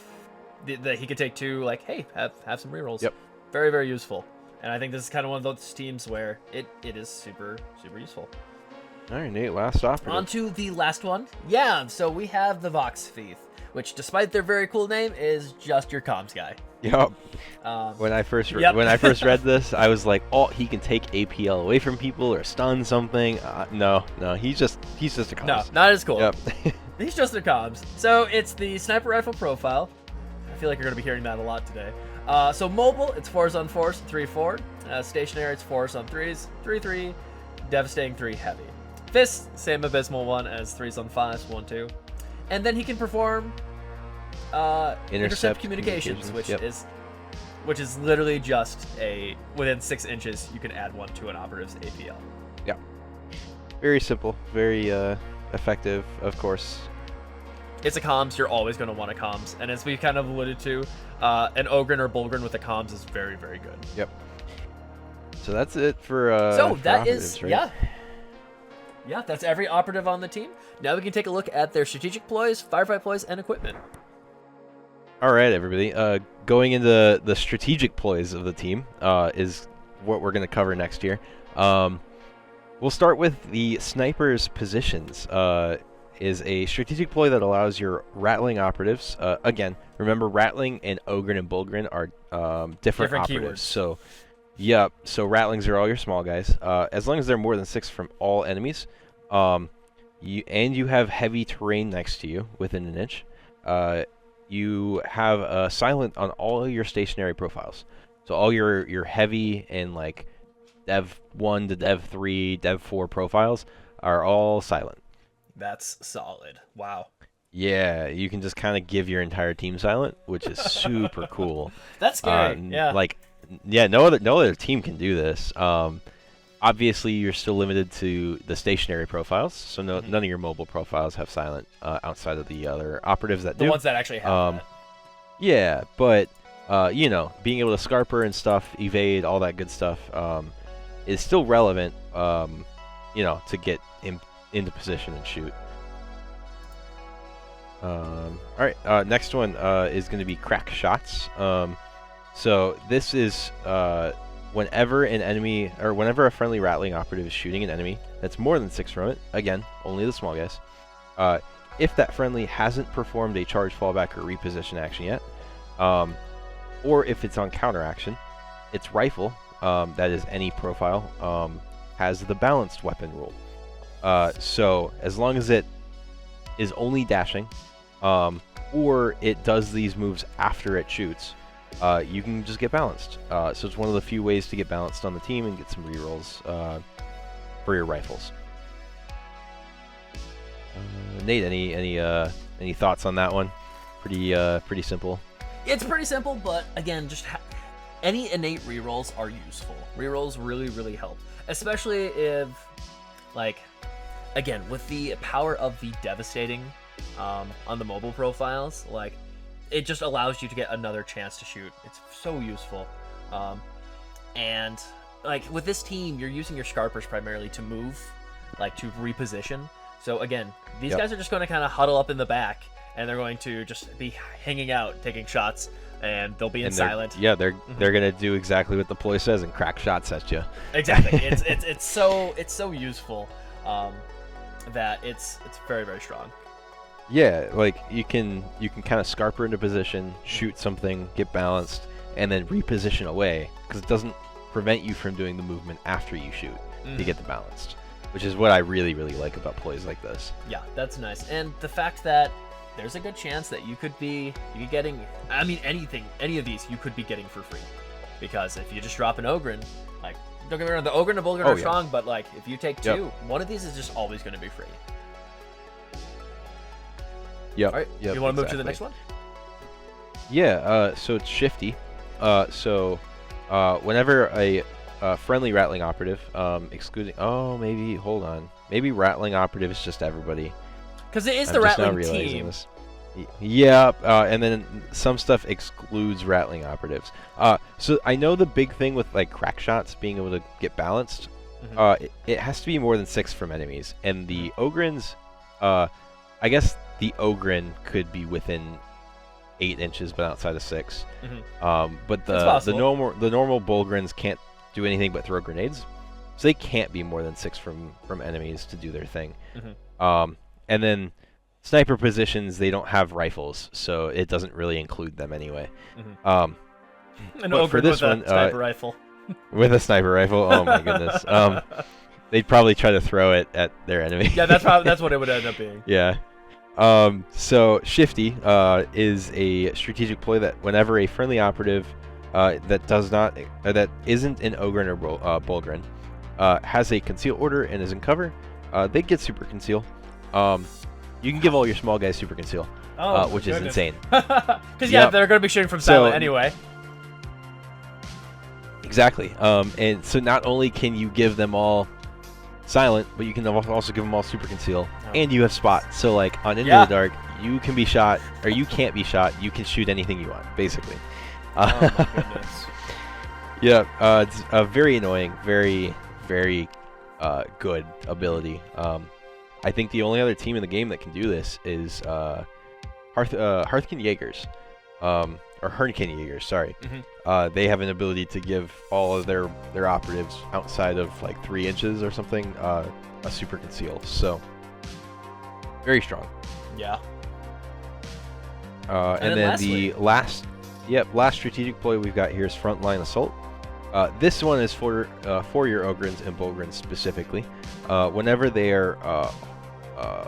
that he could take 2, hey, have some rerolls. Yep. Very, very useful. And I think this is kind of one of those teams where it is super, super useful. All right, Nate, last operative. On to the last one. Yeah, so we have the Vox Thief, which, despite their very cool name, is just your comms guy. Yep. When I first read this, I was like, "Oh, he can take APL away from people or stun something." No, he's just a comms. No, not as cool. Yep. He's just a comms. So it's the sniper rifle profile. I feel like you're gonna be hearing that a lot today. So mobile, it's 4s on 4s, 3-4. Stationary, it's 4s on 3s, 3-3. Devastating 3 heavy. Fist, same abysmal one as 3s on 5s, 1-2. And then he can perform intercept communications, which is literally just within 6 inches you can add 1 to an operative's APL. Yeah. Very simple, very effective, of course. It's a comms, you're always going to want a comms, and as we kind of alluded to, an Ogren or Bulgren with a comms is very, very good. Yep. So that's it for so for that is right? Yeah, that's every operative on the team. Now we can take a look at their strategic ploys, firefight ploys, and equipment. All right, everybody. Going into the strategic ploys of the team is what we're going to cover next year. We'll start with the sniper's positions. Is a strategic ploy that allows your Rattling operatives. Again, remember Rattling and Ogren and Bulgren are different operatives. Keywords. So Yep. So Ratlings are all your small guys. As long as they're more than 6 from all enemies, you have heavy terrain next to you within an inch. You have a silent on all your stationary profiles. So all your heavy and like Dev 1 to Dev 3, Dev 4 profiles are all silent. That's solid. Wow. Yeah, you can just kind of give your entire team silent, which is super cool. That's scary. Yeah. Like, yeah, no other team can do this. Obviously, you're still limited to the stationary profiles, so none of your mobile profiles have silent outside of the other operatives that do. The ones that actually have that. Yeah, but you know, being able to scarper and stuff, evade, all that good stuff, is still relevant. You know, to get into position and shoot. All right, next one is going to be crack shots. So this is whenever an enemy or whenever a friendly Ratling operative is shooting an enemy that's more than 6 from it. Again, only the small guys. If that friendly hasn't performed a charge, fallback, or reposition action yet, or if it's on counter action, its rifle, that is any profile, has the balanced weapon rule. So as long as it is only dashing, or it does these moves after it shoots, you can just get balanced. So it's one of the few ways to get balanced on the team and get some rerolls for your rifles. Nate, any thoughts on that one? Pretty simple. It's pretty simple, but again, just any innate rerolls are useful. Rerolls really help, especially if, like, again, with the power of the devastating on the mobile profiles, like, it just allows you to get another chance to shoot. It's so useful. And like with this team, you're using your scarpers primarily to move, like to reposition. So again, these guys are just going to kind of huddle up in the back, and they're going to just be hanging out, taking shots, and they'll be in silent. Yeah, they're gonna do exactly what the ploy says and crack shots at you. Exactly. it's so useful that it's very strong. Yeah, like you can kind of scarper into position, shoot something, get balanced, and then reposition away, because it doesn't prevent you from doing the movement after you shoot to get the balanced, which is what I really like about ploys like this. Yeah, that's nice. And the fact that there's a good chance that you could be getting, I mean, any of these you could be getting for free, because if you just drop an Ogren, like, don't get me wrong, the Ogren and Bulgren are strong, but like if you take two, one of these is just always going to be free. Yep. All right. You want to move to the next one? Yeah. So it's shifty. So whenever a friendly Ratling operative, excluding, hold on, maybe Ratling operative is just everybody. Because it is the Ratling team. This. Yeah, and then some stuff excludes Ratling operatives. So I know the big thing with like crack shots being able to get balanced, it has to be more than 6 from enemies, and the Ogrens, I guess the Ogren could be within 8 inches, but outside of 6. But the normal Bulgrens can't do anything but throw grenades, so they can't be more than 6 from enemies to do their thing. And then sniper positions, they don't have rifles, so it doesn't really include them anyway. An Ogren for this with a sniper rifle. With a sniper rifle, oh my goodness. They'd probably try to throw it at their enemy. Yeah, that's what it would end up being. Yeah. So Shifty is a strategic ploy that whenever a friendly operative that isn't an Ogren or Bulgren has a conceal order and is in cover, they get super conceal. You can give all your small guys super conceal, which is insane. Because they're going to be shooting from silent anyway. Exactly. And so not only can you give them all silent, but you can also give them all super conceal, and you have spot. So like on Into the Dark, you can be shot, or you can't be shot. You can shoot anything you want, basically. Oh my goodness. Yeah, it's a very annoying, very good ability. I think the only other team in the game that can do this is Hearthkin Jaegers, or Hernkin Jaegers. Sorry. They have an ability to give all of their operatives outside of like 3 inches or something a super conceal. So very strong. Yeah. And then lastly, the last strategic ploy we've got here is Frontline Assault. This one is for your Ogrins and Bolgrins specifically. Whenever they are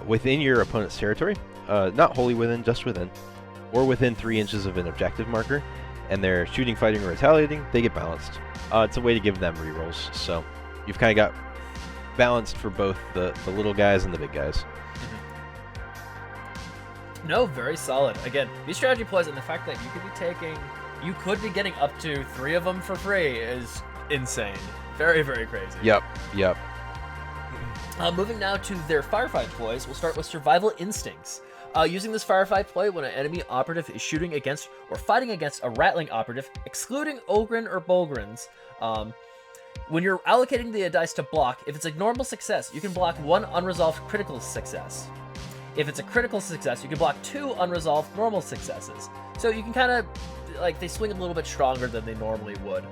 within your opponent's territory, not wholly within, just within, or within 3 inches of an objective marker, and they're shooting, fighting, or retaliating, they get balanced. It's a way to give them rerolls. So you've kind of got balanced for both the little guys and the big guys. No, very solid. Again, these strategy plays and the fact that you could be getting up to 3 of them for free is insane. Very, very crazy. Yep. Moving now to their firefight ploys, we'll start with survival instincts. Using this firefight ploy when an enemy operative is shooting against or fighting against a Ratling operative, excluding Ogrin or Bolgrins, when you're allocating the dice to block, if it's a normal success, you can block 1 unresolved critical success. If it's a critical success, you can block 2 unresolved normal successes. So you can kind of, like, they swing a little bit stronger than they normally would.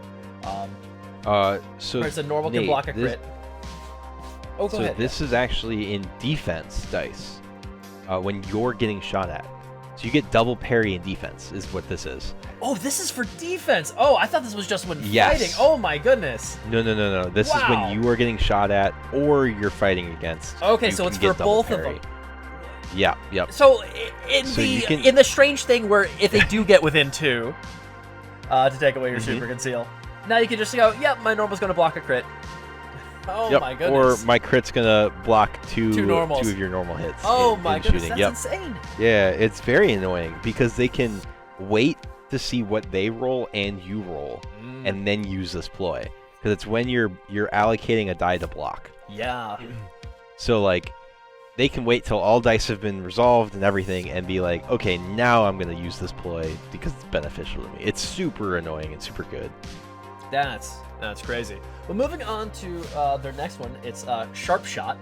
So whereas a normal can block a crit. Go ahead. This is actually in defense dice when you're getting shot at. So you get double parry in defense is what this is. Oh, this is for defense. Oh, I thought this was just when Yes. fighting. Oh my goodness. No. This is when you are getting shot at or you're fighting against. Okay, so it's for both of them. Yeah, yep. So in the strange thing where if they do get within 2 to take away your super conceal, now you can just go, yep, my normal's going to block a crit. Oh my goodness. Or my crit's going to block 2 of your normal hits. Oh my goodness, shooting. that's insane. Yeah, it's very annoying because they can wait to see what they roll and you roll and then use this ploy. Because it's when you're allocating a die to block. Yeah. So like they can wait till all dice have been resolved and everything and be like, okay, now I'm going to use this ploy because it's beneficial to me. It's super annoying and super good. That's crazy. Well, moving on to their next one, it's Sharp Shot.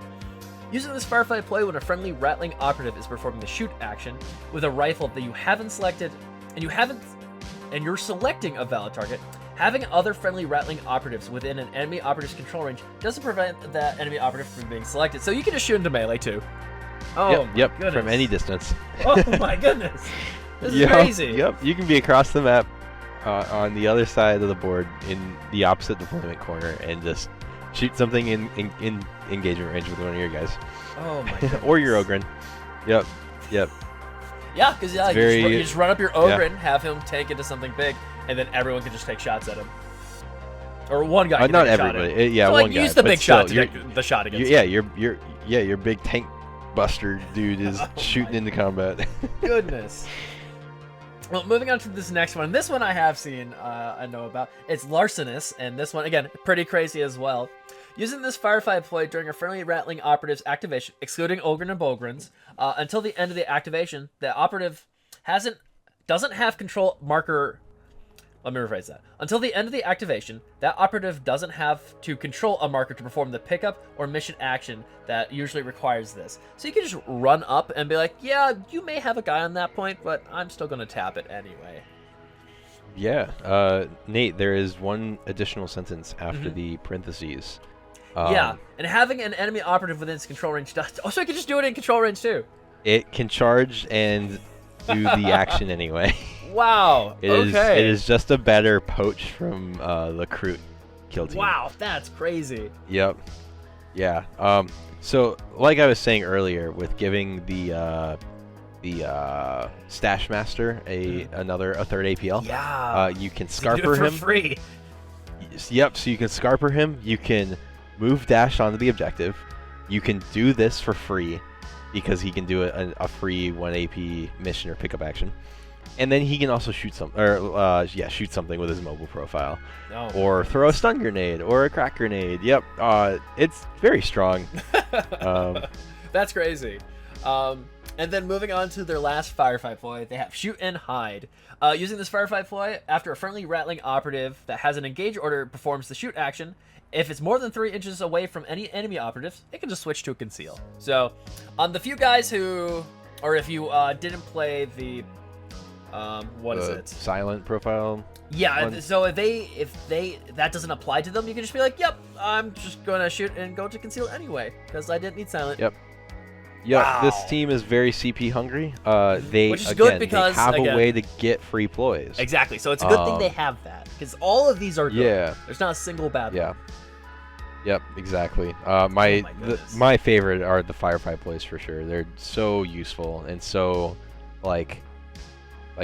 Using this firefight ploy when a friendly Ratling operative is performing the shoot action with a rifle that you haven't selected, and you're selecting a valid target, having other friendly Ratling operatives within an enemy operative's control range doesn't prevent that enemy operative from being selected. So you can just shoot into melee too. Oh yep, goodness. From any distance. Oh my goodness. This is crazy. Yep, you can be across the map on the other side of the board in the opposite deployment corner and just shoot something in engagement range with one of your guys. Oh my goodness. Or your Ogrin. Yep. Yeah, because you just run up your Ogrin, have him tank into something big, and then everyone can just take shots at him. Or one guy can not take a everybody. shot at him. Yeah, so, one like, guy. use the big still, shot to take the shot against him. Your big tank buster dude is shooting into combat. Goodness. Well, moving on to this next one. This one I have seen, I know about. It's Larcenous, and this one, again, pretty crazy as well. Using this firefight ploy during a friendly Ratling operative's activation, excluding Ogrin and Bolgrins, until the end of the activation, the operative doesn't have control marker. Let me rephrase that. Until the end of the activation, that operative doesn't have to control a marker to perform the pickup or mission action that usually requires this. So you can just run up and be like, yeah, you may have a guy on that point, but I'm still going to tap it anyway. Yeah. Nate, there is one additional sentence after the parentheses. Yeah, and having an enemy operative within its control range does. Also, you can just do it in control range too. It can charge and do the action anyway. Wow. It is just a better poach from the Kroot kill team. Wow, that's crazy. Yep. Yeah. So, like I was saying earlier, with giving the Stash Master a third APL. Yeah. You can So you do Scarper it for him. free. Yep. So you can Scarper him. You can move dash onto the objective. You can do this for free because he can do a free 1 AP mission or pickup action. And then he can also shoot something with his mobile profile, or throw a stun grenade or a crack grenade. Yep, it's very strong. That's crazy. And then moving on to their last firefight ploy, they have Shoot and Hide. Using this firefight ploy, after a friendly Ratling operative that has an engage order performs the shoot action, if it's more than 3 inches away from any enemy operatives, it can just switch to a conceal. So, on the few guys who, or if you didn't play the what is it? Silent profile. Yeah, one. so if that doesn't apply to them, you can just be like, yep, I'm just gonna shoot and go to conceal anyway because I didn't need silent. Yep. Yep, Wow. this team is very CP hungry. Which is good because, they have again, a way to get free ploys. Exactly. So it's a good thing they have that, because all of these are good. Yeah. There's not a single bad Yeah. one. Yep, exactly. my goodness. My favorite are the firefight ploys for sure. They're so useful and so like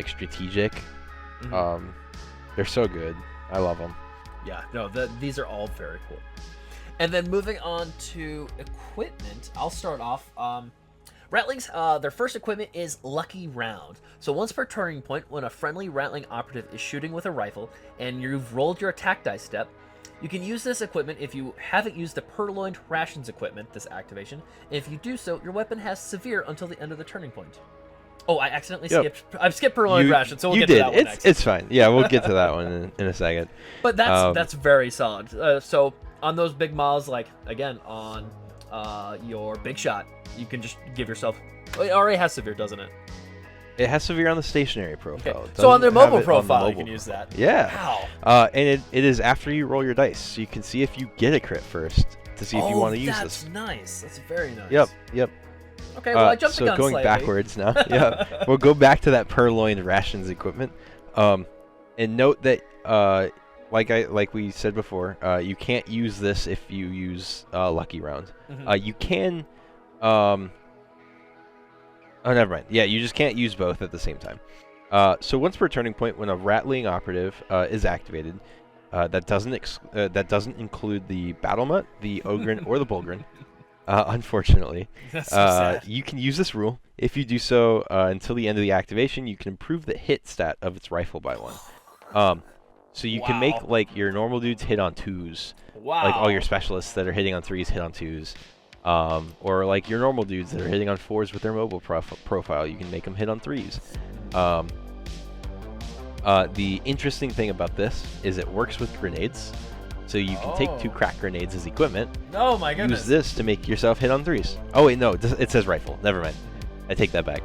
strategic. Mhm. They're so good. I love them. Yeah, no, these are all very cool. And then moving on to equipment, I'll start off. Ratlings, their first equipment is Lucky Round. So once per turning point, when a friendly Ratling operative is shooting with a rifle and you've rolled your attack dice step, you can use this equipment if you haven't used the Purloined Rations equipment, this activation. And if you do so, your weapon has severe until the end of the turning point. Oh, I accidentally skipped. I've skipped Purloined Rations, so we'll get to that one next. It's fine. Yeah, we'll get to that one in a second. But that's very solid. So on those big mobs, like again on your big shot, you can just give yourself. It already has severe, doesn't it? It has severe on the stationary profile. Okay. So on their mobile profile, you can use that. Yeah. Wow. And it is after you roll your dice, so you can see if you get a crit first to see if you want to use this. That's nice. That's very nice. Yep. Okay, well, I jumped the gun So going slightly. backwards now, yeah, we'll go back to that Purloined Rations equipment, and note that, like we said before, you can't use this if you use Lucky Round. Mhm. You can, oh, never mind. Yeah, you just can't use both at the same time. So once per turning point, when a Ratling operative is activated, that doesn't include the Battle Mutt, the Ogren, or the Bulgrin. Unfortunately, That's so sad. you can use this rule. If you do so until the end of the activation, you can improve the hit stat of its rifle by 1. So you can make like your normal dudes hit on 2s, like all your specialists that are hitting on 3s hit on 2s, or like your normal dudes that are hitting on 4s with their mobile profile. You can make them hit on 3s. The interesting thing about this is it works with grenades. So you can take 2 crack grenades as equipment. Oh my goodness. Use this to make yourself hit on 3s. Oh wait, no, it says rifle. Never mind. I take that back.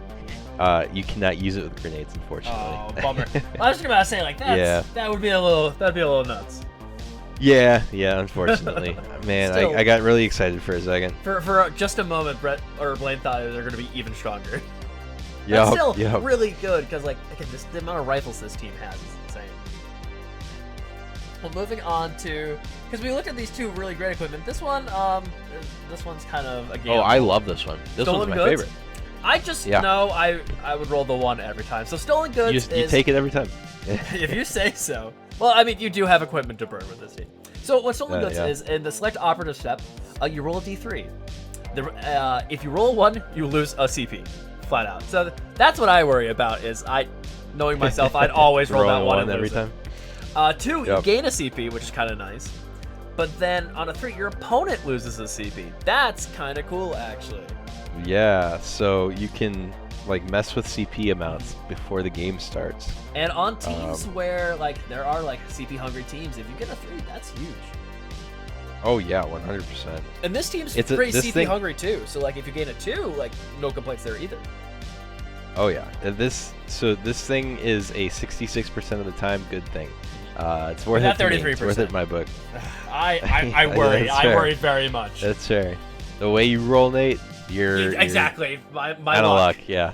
You cannot use it with grenades, unfortunately. Oh, bummer. I was just about to say like that. That would be a little nuts. Yeah, unfortunately. Man, Still, I got really excited for a second. For just a moment, Brett or Blayne thought they're going to be even stronger. Yeah, That's still really good because like again, the amount of rifles this team has is insane. Well, moving on to, because we looked at these 2 really great equipment. This one's kind of a game. Oh, I love this one. This Stolen one's my Goods? favorite. I just know I would roll the 1 every time. So Stolen Goods You take it every time. if you say so. Well, I mean, you do have equipment to burn with this team. So what Stolen Goods is, in the select operative step, you roll a d3. If you roll a 1, you lose a CP, flat out. So that's what I worry about. Is knowing myself, I'd always roll that 1 every time. 2, you gain a CP, which is kind of nice. But then on a 3, your opponent loses a CP. That's kind of cool, actually. Yeah, so you can like mess with CP amounts before the game starts. And on teams where like there are like CP hungry teams, if you get a 3, that's huge. Oh yeah, 100%. And this team's pretty CP hungry too. So like if you gain a 2, like no complaints there either. Oh yeah, this thing is a 66% of the time good thing. It's worth it. 33%. It's worth it in my book. I worry. I worry very much. That's fair. The way you roll, Nate, you're exactly my kind of luck. Yeah.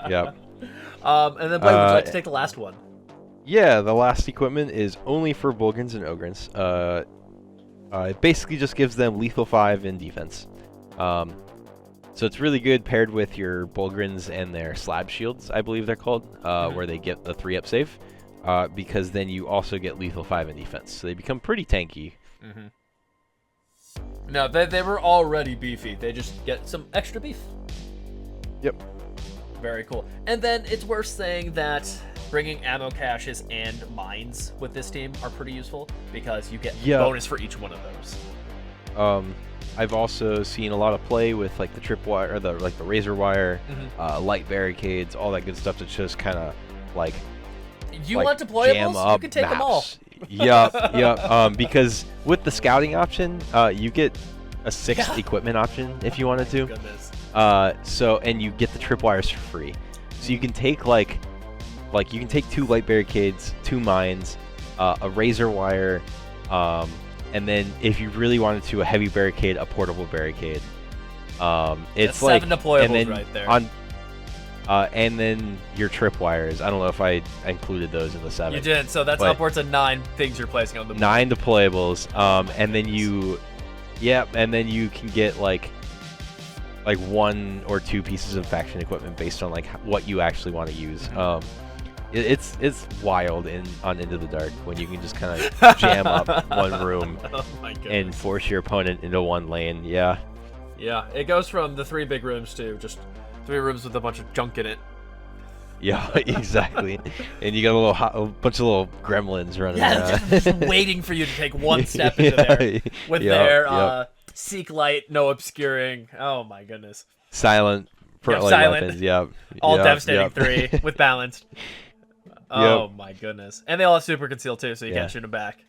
Yep. And then Blayne, would you like to take the last one? Yeah, the last equipment is only for Bulgrins and Ogrins. It basically just gives them lethal 5 in defense. So it's really good paired with your Bulgrins and their slab shields, I believe they're called, where they get the 3-up save, because then you also get lethal 5 in defense. So they become pretty tanky. Mm-hmm. No, they were already beefy. They just get some extra beef. Yep. Very cool. And then it's worth saying that bringing ammo caches and mines with this team are pretty useful because you get bonus for each one of those. I've also seen a lot of play with like the tripwire or the razor wire, light barricades, all that good stuff. That's just kind of like want deployables? You can take them all. Yep. Because with the scouting option, you get a 6th equipment option if you wanted to. Goodness. And you get the tripwires for free. So you can take you can take 2 light barricades, 2 mines, a razor wire, and then if you really wanted to, a heavy barricade, a portable barricade. It's That's like 7 deployables and then right there. And then your tripwires. I don't know if I included those in the 7. You did, so that's upwards of 9 things you're placing on the board. 9 deployables. And then goodness. and then you can get like 1 or 2 pieces of faction equipment based on like what you actually want to use. It's wild on Into the Dark when you can just kind of jam up one room Oh my goodness. and force your opponent into one lane. Yeah. Yeah, it goes from the 3 big rooms to just 3 rooms with a bunch of junk in it. Yeah, exactly. And you got a bunch of little gremlins running Yeah, around. just waiting for you to take one step into there with their seek light, no obscuring. Oh my goodness. Silent front-line silent. weapons. Yep. All Yep, devastating yep. 3 with balanced. Oh my goodness. And they all have super conceal too, so you can't shoot them back.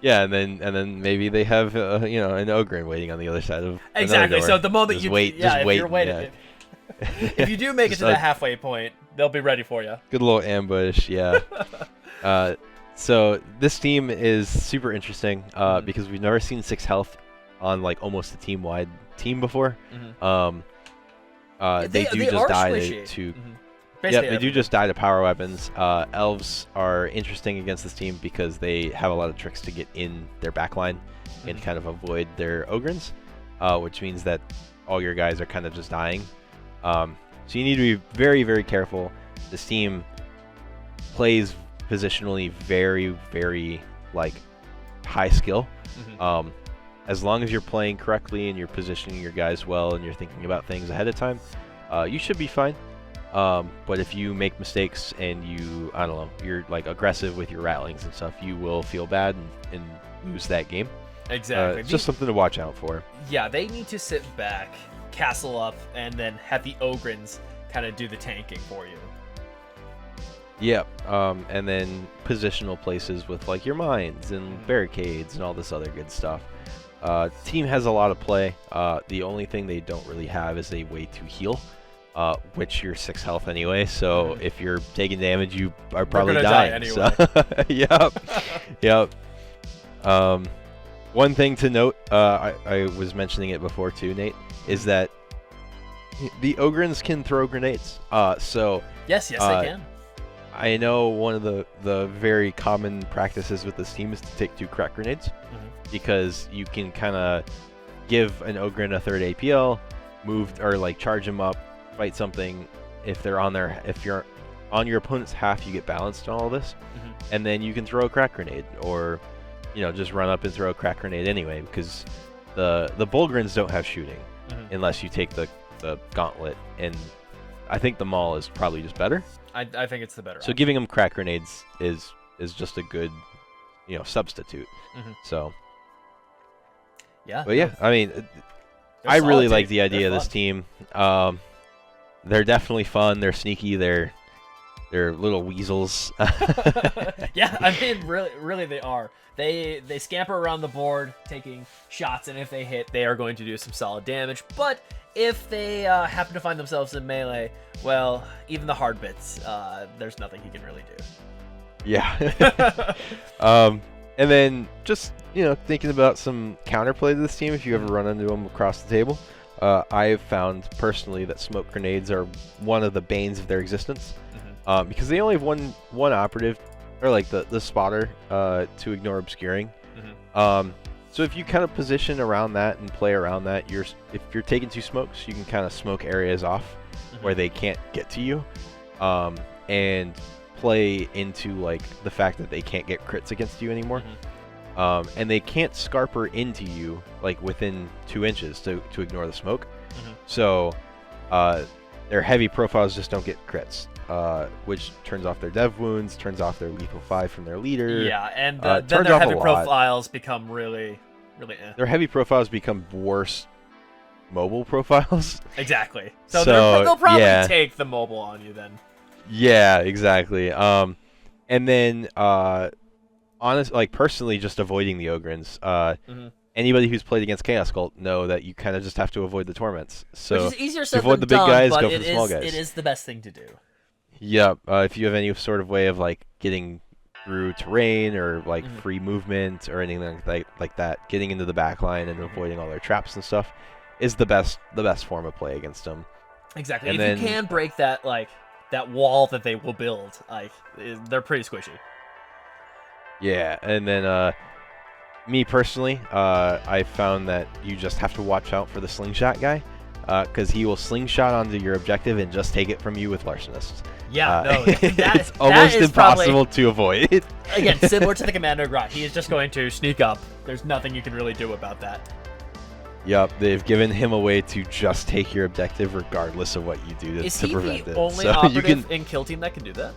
Yeah, and then maybe they have an Ogren waiting on the other side of Exactly. another So door. the moment Just you wait, yeah, just if wait, you're waiting, yeah. if you do make it Just to that halfway point, they'll be ready for you. Good little ambush, yeah. So this team is super interesting because we've never seen 6 health on like almost a team-wide team before. They do just die to yeah, they do just die to power weapons. Elves are interesting against this team because they have a lot of tricks to get in their backline and kind of avoid their Ogrens, which means that all your guys are kind of just dying. So you need to be very, very careful. This team plays positionally very, very like high skill. As long as you're playing correctly and you're positioning your guys well and you're thinking about things ahead of time, you should be fine. But if you make mistakes and you're like aggressive with your Ratlings and stuff, you will feel bad and lose that game. Exactly. It's just something to watch out for. Yeah, they need to sit back, castle up, and then have the Ogrens kind of do the tanking for you. Yep. And then positional places with like your mines and barricades and all this other good stuff. Team has a lot of play. The only thing they don't really have is a way to heal. Which you're 6 health anyway, so if you're taking damage, you are probably dying. Anyway. So, yep. One thing to note, I was mentioning it before too, Nate, is that the Ogrens can throw grenades. So yes, they can. I know one of the very common practices with this team is to take 2 crack grenades because you can kind of give an Ogren a 3rd APL, move or like charge him up. Fight something. If you're on your opponent's half, you get balanced on all this, and then you can throw a crack grenade, or just run up and throw a crack grenade anyway, because the Bulgrins don't have shooting unless you take the gauntlet, and I think the Maul is probably just better. I think it's the better. So giving them crack grenades is just a good substitute. So yeah, but yeah, I mean, I really like the idea of this team. They're definitely fun. They're sneaky. They're little weasels. Yeah, I mean, really, they are. They scamper around the board, taking shots, and if they hit, they are going to do some solid damage. But if they happen to find themselves in melee, well, even the hard bits, there's nothing he can really do. Yeah. And then just thinking about some counterplay to this team, if you ever run into them across the table. I have found personally that smoke grenades are one of the banes of their existence, because they only have one operative, or like the spotter, to ignore obscuring. So if you kind of position around that and play around that, if you're taking 2 smokes, you can kind of smoke areas off where they can't get to you, and play into like the fact that they can't get crits against you anymore. And they can't scarper into you like within 2 inches to ignore the smoke. So their heavy profiles just don't get crits, which turns off their dev wounds, turns off their lethal 5 from their leader. Yeah, and then their heavy profiles become really Their heavy profiles become worse mobile profiles. Exactly. So they'll probably take the mobile on you then. Yeah, exactly. And then personally, just avoiding the Ogrens. Anybody who's played against Chaos Cult know that you kind of just have to avoid the torments. So which is easier said avoid the big guys, go for the small guys. It is the best thing to do. Yep. If you have any sort of way of like getting through terrain or like free movement or anything like that, getting into the back line and avoiding all their traps and stuff, is the best form of play against them. Exactly. And if then, you can break that that wall that they will build, they're pretty squishy. Yeah, and then me personally, I found that you just have to watch out for the slingshot guy, because he will slingshot onto your objective and just take it from you with larcenists. Yeah, no, it's almost impossible to avoid. Again, similar to the Commander Grot, he is just going to sneak up. There's nothing you can really do about that. Yep, they've given him a way to just take your objective regardless of what you do to prevent it. Is he the only so operative in Kill Team that can do that?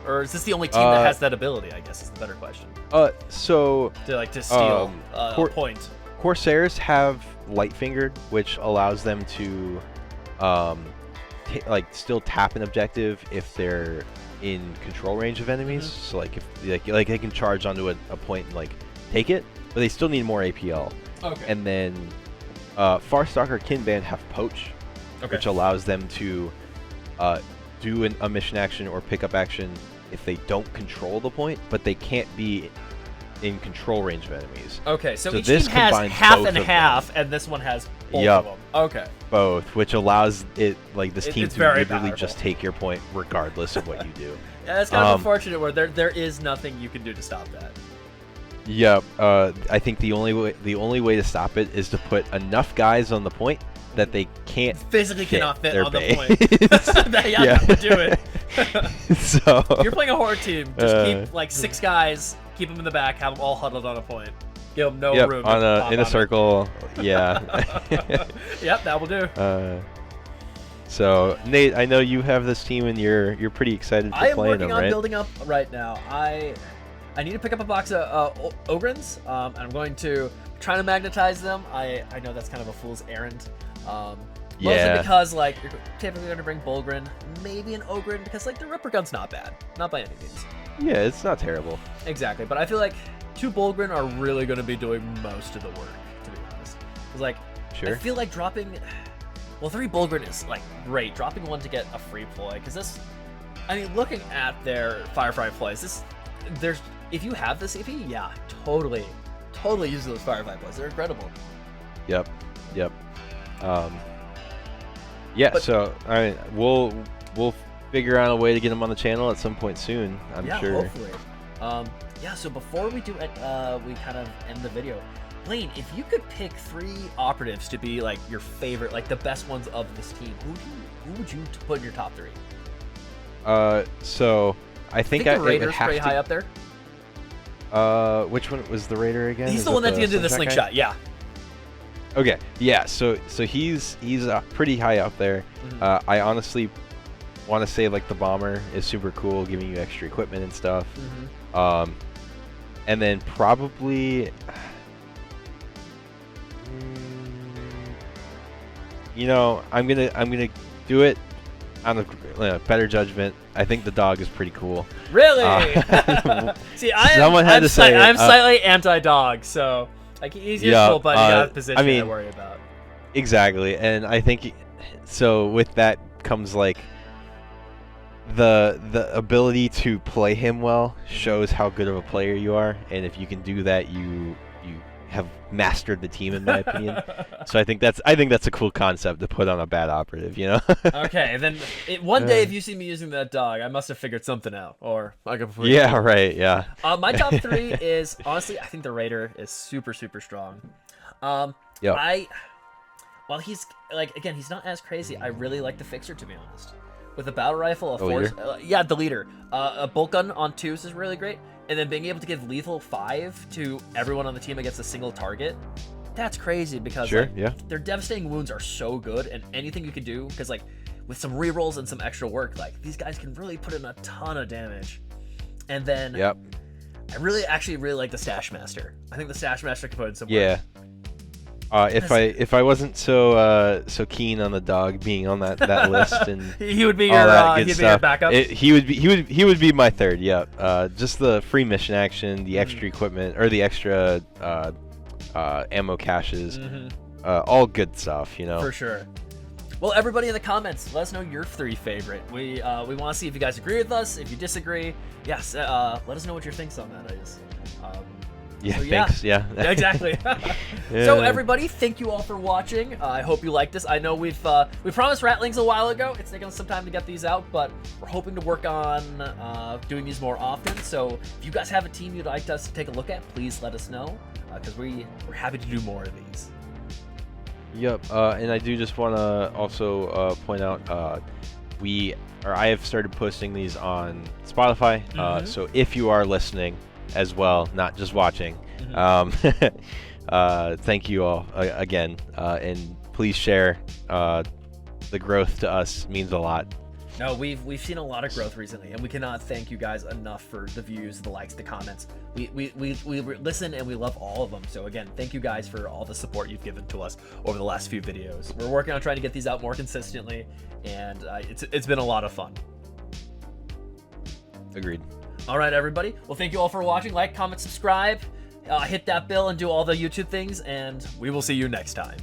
Or is this the only team that has that ability, I guess is the better question. So to steal a point. Corsairs have Light Fingered, which allows them to still tap an objective if they're in control range of enemies. So like if they can charge onto a point and take it, but they still need more APL. Okay. And then Farstalker Kinband have Poach, which allows them to do a mission action or pickup action if they don't control the point, but they can't be in control range of enemies. Okay, so each team has half and half, and this one has both of them. Okay. Both, which allows this team to literally just take your point regardless of what you do. Yeah, it's kind of unfortunate where there is nothing you can do to stop that. Yep. I think the only way to stop it is to put enough guys on the point that they can't cannot fit on the point. That would do it. So if you're playing a horde team, just keep 6 guys, keep them in the back, have them all huddled on a point. Give them no room in a circle. Yeah. Yep, that will do. So Nate, I know you have this team and you're pretty excited for playing them, right? I am working on building up right now. I need to pick up a box of Ogrins, and I'm going to try to magnetize them. I know that's kind of a fool's errand. Mostly because you're typically going to bring Bulgrin, maybe an Ogrin, because the Ripper Gun's not bad, not by any means. Yeah, it's not terrible. Exactly, but I feel like 2 Bulgrin are really going to be doing most of the work, to be honest. Because sure. I feel like dropping, 3 Bulgrin is great. Dropping 1 to get a free ploy, because this, looking at their Firefly ploys, if you have this CP, yeah, totally use those Firefly ploys. They're incredible. Yep. Yeah, so we'll figure out a way to get them on the channel at some point soon. I'm sure. Hopefully. So before we do it, we kind of end the video. Blayne, if you could pick 3 operatives to be your favorite, the best ones of this team, who would you put in your top 3? So I think the Raider's pretty high up there. Which one was the Raider again? He's the one that's gonna do the slingshot. Yeah. Okay. Yeah. So he's pretty high up there. Mm-hmm. I honestly want to say the bomber is super cool, giving you extra equipment and stuff. Mm-hmm. And then probably, I'm gonna do it on a better judgment. I think the dog is pretty cool. Really? See, I'm slightly anti-dog, so he's useful, but he got a position I worry about. Exactly, and I think so. With that comes the ability to play him well shows how good of a player you are, and if you can do that, you have mastered the team, in my opinion. So I think that's a cool concept to put on a bad operative, Okay, then one day if you see me using that dog, I must have figured something out, or I could. Yeah, right. Yeah. My top 3 is honestly, I think the Raider is super strong. Yeah. While he's again, he's not as crazy. I really like the Fixer, to be honest. With a battle rifle, the leader, a bolt gun on 2s is really great. And then being able to give lethal 5 to everyone on the team against a single target, that's crazy because their devastating wounds are so good, and anything you can do, because with some rerolls and some extra work, these guys can really put in a ton of damage. And then I really like the Stash Master. I think the Stash Master can put in some work. Yeah. If I wasn't so keen on the dog being on that list, and he would be your backup. He would be my 3rd. Yeah. Just the free mission action, the extra equipment, or the extra ammo caches, all good stuff. For sure. Well, everybody in the comments, let us know your 3 favorite. We want to see if you guys agree with us. If you disagree, yes, let us know what your thinks on that is. Yeah, So, thanks. Yeah. Yeah, exactly. So everybody, thank you all for watching. I hope you liked this. I know we promised Ratlings a while ago. It's taken us some time to get these out, but we're hoping to work on doing these more often. So if you guys have a team you'd like us to take a look at, please let us know, because we're happy to do more of these. Yep. And I do just want to also point out I have started posting these on Spotify. So if you are listening as well, not just watching, thank you all again, and please share. The growth to us means a lot. No, we've seen a lot of growth recently, and we cannot thank you guys enough for the views, the likes, the comments. We listen and we love all of them. So again, thank you guys for all the support you've given to us over the last few videos. We're working on trying to get these out more consistently, and it's been a lot of fun. Agreed. All right, everybody. Well, thank you all for watching. Like, comment, subscribe, hit that bell, and do all the YouTube things, and we will see you next time.